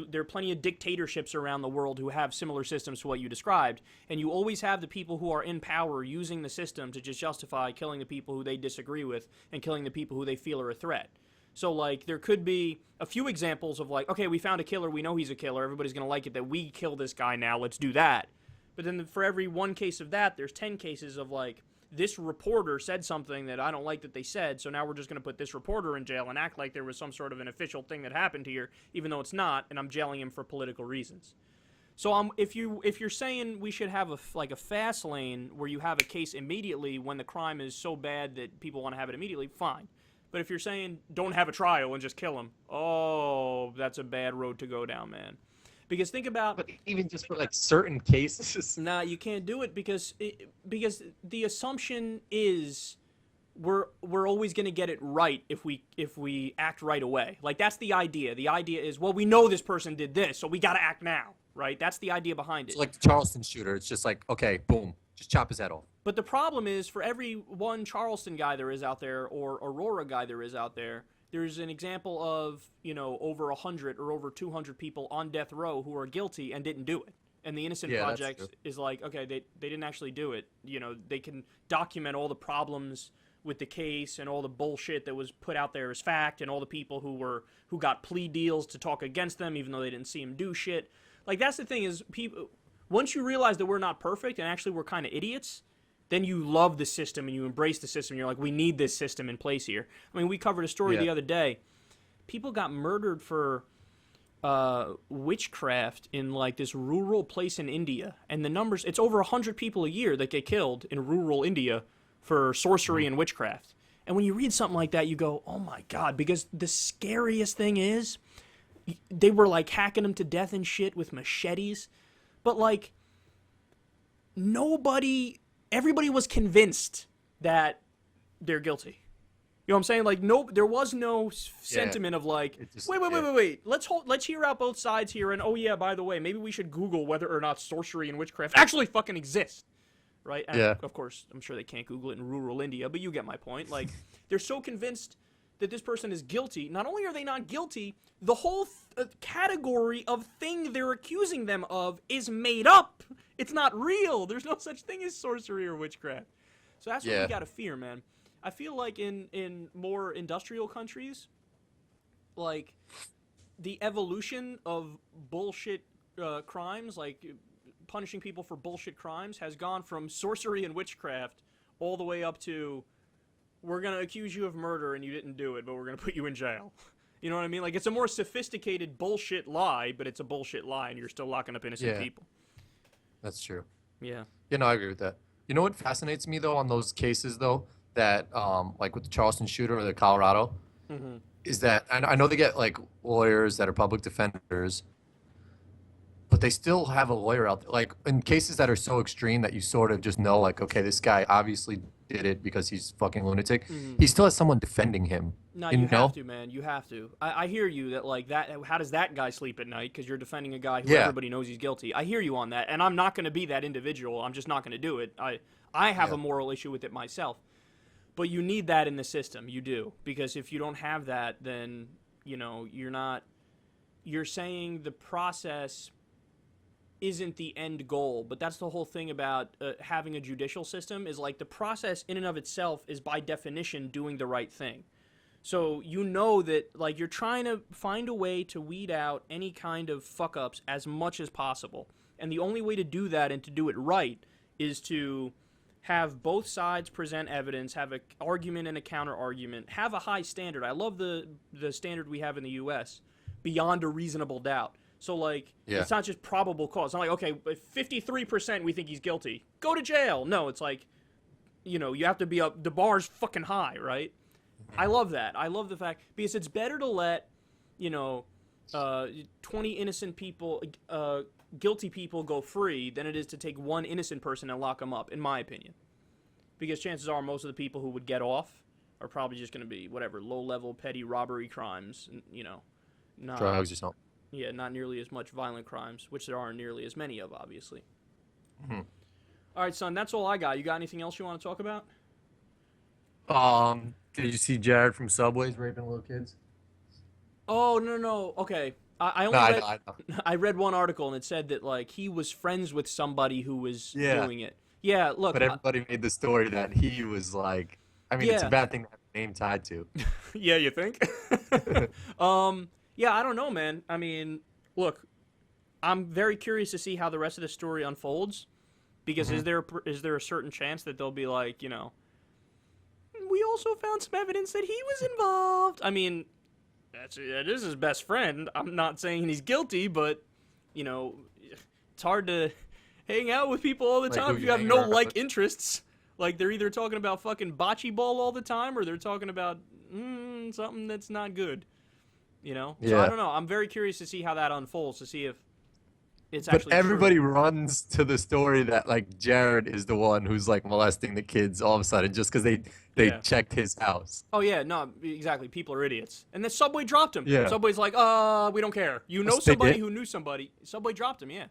there are plenty of dictatorships around the world who have similar systems to what you described, and you always have the people who are in power using the system to just justify killing the people who they disagree with and killing the people who they feel are a threat. So, like, there could be a few examples of, like, okay, we found a killer, we know he's a killer, everybody's going to like it that we kill this guy now, let's do that. But then for every one case of that, there's 10 cases of, like, this reporter said something that I don't like that they said, so now we're just going to put this reporter in jail and act like there was some sort of an official thing that happened here, even though it's not, and I'm jailing him for political reasons. So if you're saying we should have a fast lane where you have a case immediately when the crime is so bad that people want to have it immediately, fine. But if you're saying don't have a trial and just kill him, oh, that's a bad road to go down, man. Because think about... But even just for, like, certain cases... Nah, you can't do it because the assumption is we're always going to get it right if we act right away. Like, that's the idea. The idea is, well, we know this person did this, so we got to act now, right? That's the idea behind it. It's like the Charleston shooter. It's just like, okay, boom, just chop his head off. But the problem is, for every one Charleston guy there is out there or Aurora guy there is out there, there's an example of, over 100 or over 200 people on death row who are guilty and didn't do it. And the Innocent Project is like, okay, they didn't actually do it. They can document all the problems with the case and all the bullshit that was put out there as fact and all the people who got plea deals to talk against them even though they didn't see him do shit. Like, that's the thing is, people, once you realize that we're not perfect and actually we're kind of idiots, then you love the system and you embrace the system. You're like, we need this system in place here. I mean, we covered a story the other day. People got murdered for witchcraft in, like, this rural place in India. And the numbers, it's over 100 people a year that get killed in rural India for sorcery and witchcraft. And when you read something like that, you go, oh my God, because the scariest thing is they were, like, hacking them to death and shit with machetes. But, like, everybody was convinced that they're guilty. You know what I'm saying? Like, no, there was no sentiment of like, wait. Let's hear out both sides here. And oh yeah, by the way, maybe we should Google whether or not sorcery and witchcraft actually fucking exist, right? And Yeah. of course, I'm sure they can't Google it in rural India, but you get my point. Like, they're so convinced that this person is guilty. Not only are they not guilty, the whole category of thing they're accusing them of is made up. It's not real. There's no such thing as sorcery or witchcraft. So that's what we gotta fear, man. I feel like in more industrial countries, like, the evolution of bullshit crimes, like punishing people for bullshit crimes, has gone from sorcery and witchcraft all the way up to, we're going to accuse you of murder and you didn't do it, but we're going to put you in jail. You know what I mean? Like, it's a more sophisticated bullshit lie, but it's a bullshit lie and you're still locking up innocent people. That's true. Yeah. Yeah, no, I agree with that. You know what fascinates me, though, on those cases, though, that, like with the Charleston shooter or the Colorado, is that, and I know they get, like, lawyers that are public defenders, but they still have a lawyer out there. Like, in cases that are so extreme that you sort of just know, like, okay, this guy obviously did it because he's fucking lunatic, he still has someone defending him. No, you have to, man. You have to. I hear you that, like, that. How does that guy sleep at night? Because you're defending a guy who everybody knows he's guilty. I hear you on that, and I'm not going to be that individual. I'm just not going to do it. I have a moral issue with it myself. But you need that in the system. You do. Because if you don't have that, then, you know, you're saying the process isn't the end goal. But that's the whole thing about having a judicial system, is like the process in and of itself is by definition doing the right thing. So you know that, like, you're trying to find a way to weed out any kind of fuck-ups as much as possible. And the only way to do that and to do it right is to have both sides present evidence, have an argument and a counter-argument, have a high standard. I love the standard we have in the U.S., beyond a reasonable doubt. So, like, it's not just probable cause. It's not like, okay, 53% we think he's guilty. Go to jail. No, it's like, you know, you have to be the bar's fucking high, right? I love that. I love the fact, because it's better to let, you know, 20 innocent people, guilty people go free than it is to take one innocent person and lock them up, in my opinion. Because chances are most of the people who would get off are probably just going to be, whatever, low-level petty robbery crimes, you know. Not, drugs or something. Yeah, not nearly as much violent crimes, which there aren't nearly as many of, obviously. All right, son, that's all I got. You got anything else you want to talk about? Did you see Jared from Subway's raping little kids? Oh, no. Okay. I read one article, and it said that, like, he was friends with somebody who was doing it. Yeah, look. But everybody made the story that he was, like, I mean, it's a bad thing to have a name tied to. Yeah, you think? Yeah, I don't know, man. I mean, look, I'm very curious to see how the rest of the story unfolds, because is there a certain chance that they'll be like, you know, we also found some evidence that he was involved. I mean, that is his best friend. I'm not saying he's guilty, but, you know, it's hard to hang out with people all the time if you have no interests. Like, they're either talking about fucking bocce ball all the time, or they're talking about something that's not good. You know? So I don't know. I'm very curious to see how that unfolds, to see if it's actually But everybody true. runs to the story that, like, Jared is the one who's, like, molesting the kids all of a sudden just because they checked his house. Oh, yeah, no, exactly. People are idiots. And then Subway dropped him. Yeah. Subway's like, we don't care. You know somebody who knew somebody. Subway dropped him, yeah.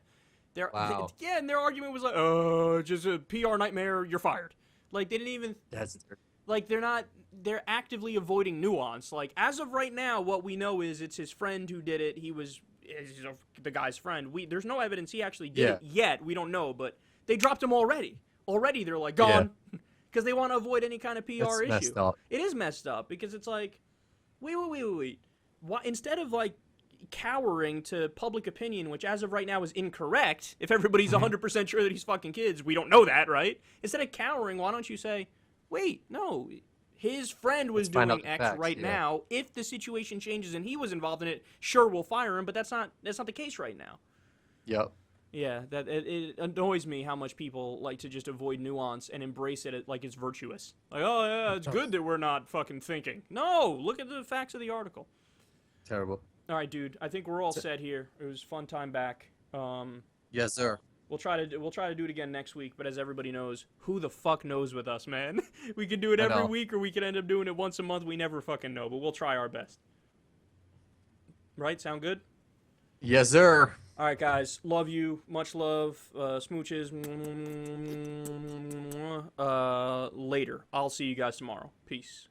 Wow. Yeah, and their argument was like, just a PR nightmare, you're fired. Like, they didn't even... Like, they're actively avoiding nuance. Like, as of right now, what we know is it's his friend who did it. He was the guy's friend. There's no evidence he actually did it yet. We don't know, but they dropped him already. Already they're like, gone. Because they want to avoid any kind of PR issue. Messed up. It is messed up, because it's like, wait. Why, instead of, like, cowering to public opinion, which as of right now is incorrect, if everybody's 100% sure that he's fucking kids, we don't know that, right? Instead of cowering, why don't you say, wait, no, his friend was doing X now. If the situation changes and he was involved in it, sure, we'll fire him, but that's not the case right now. Yep. Yeah, that it annoys me how much people like to just avoid nuance and embrace it like it's virtuous. Like, oh yeah, it's good that we're not fucking thinking. No, look at the facts of the article. Terrible. All right, dude. I think we're all set here. It was a fun time back. Yes, sir. We'll try to do it again next week, but as everybody knows, who the fuck knows with us, man? We can do it every week, or we can end up doing it once a month. We never fucking know, but we'll try our best. Right? Sound good? Yes, sir. All right, guys. Love you. Much love. Smooches. Later. I'll see you guys tomorrow. Peace.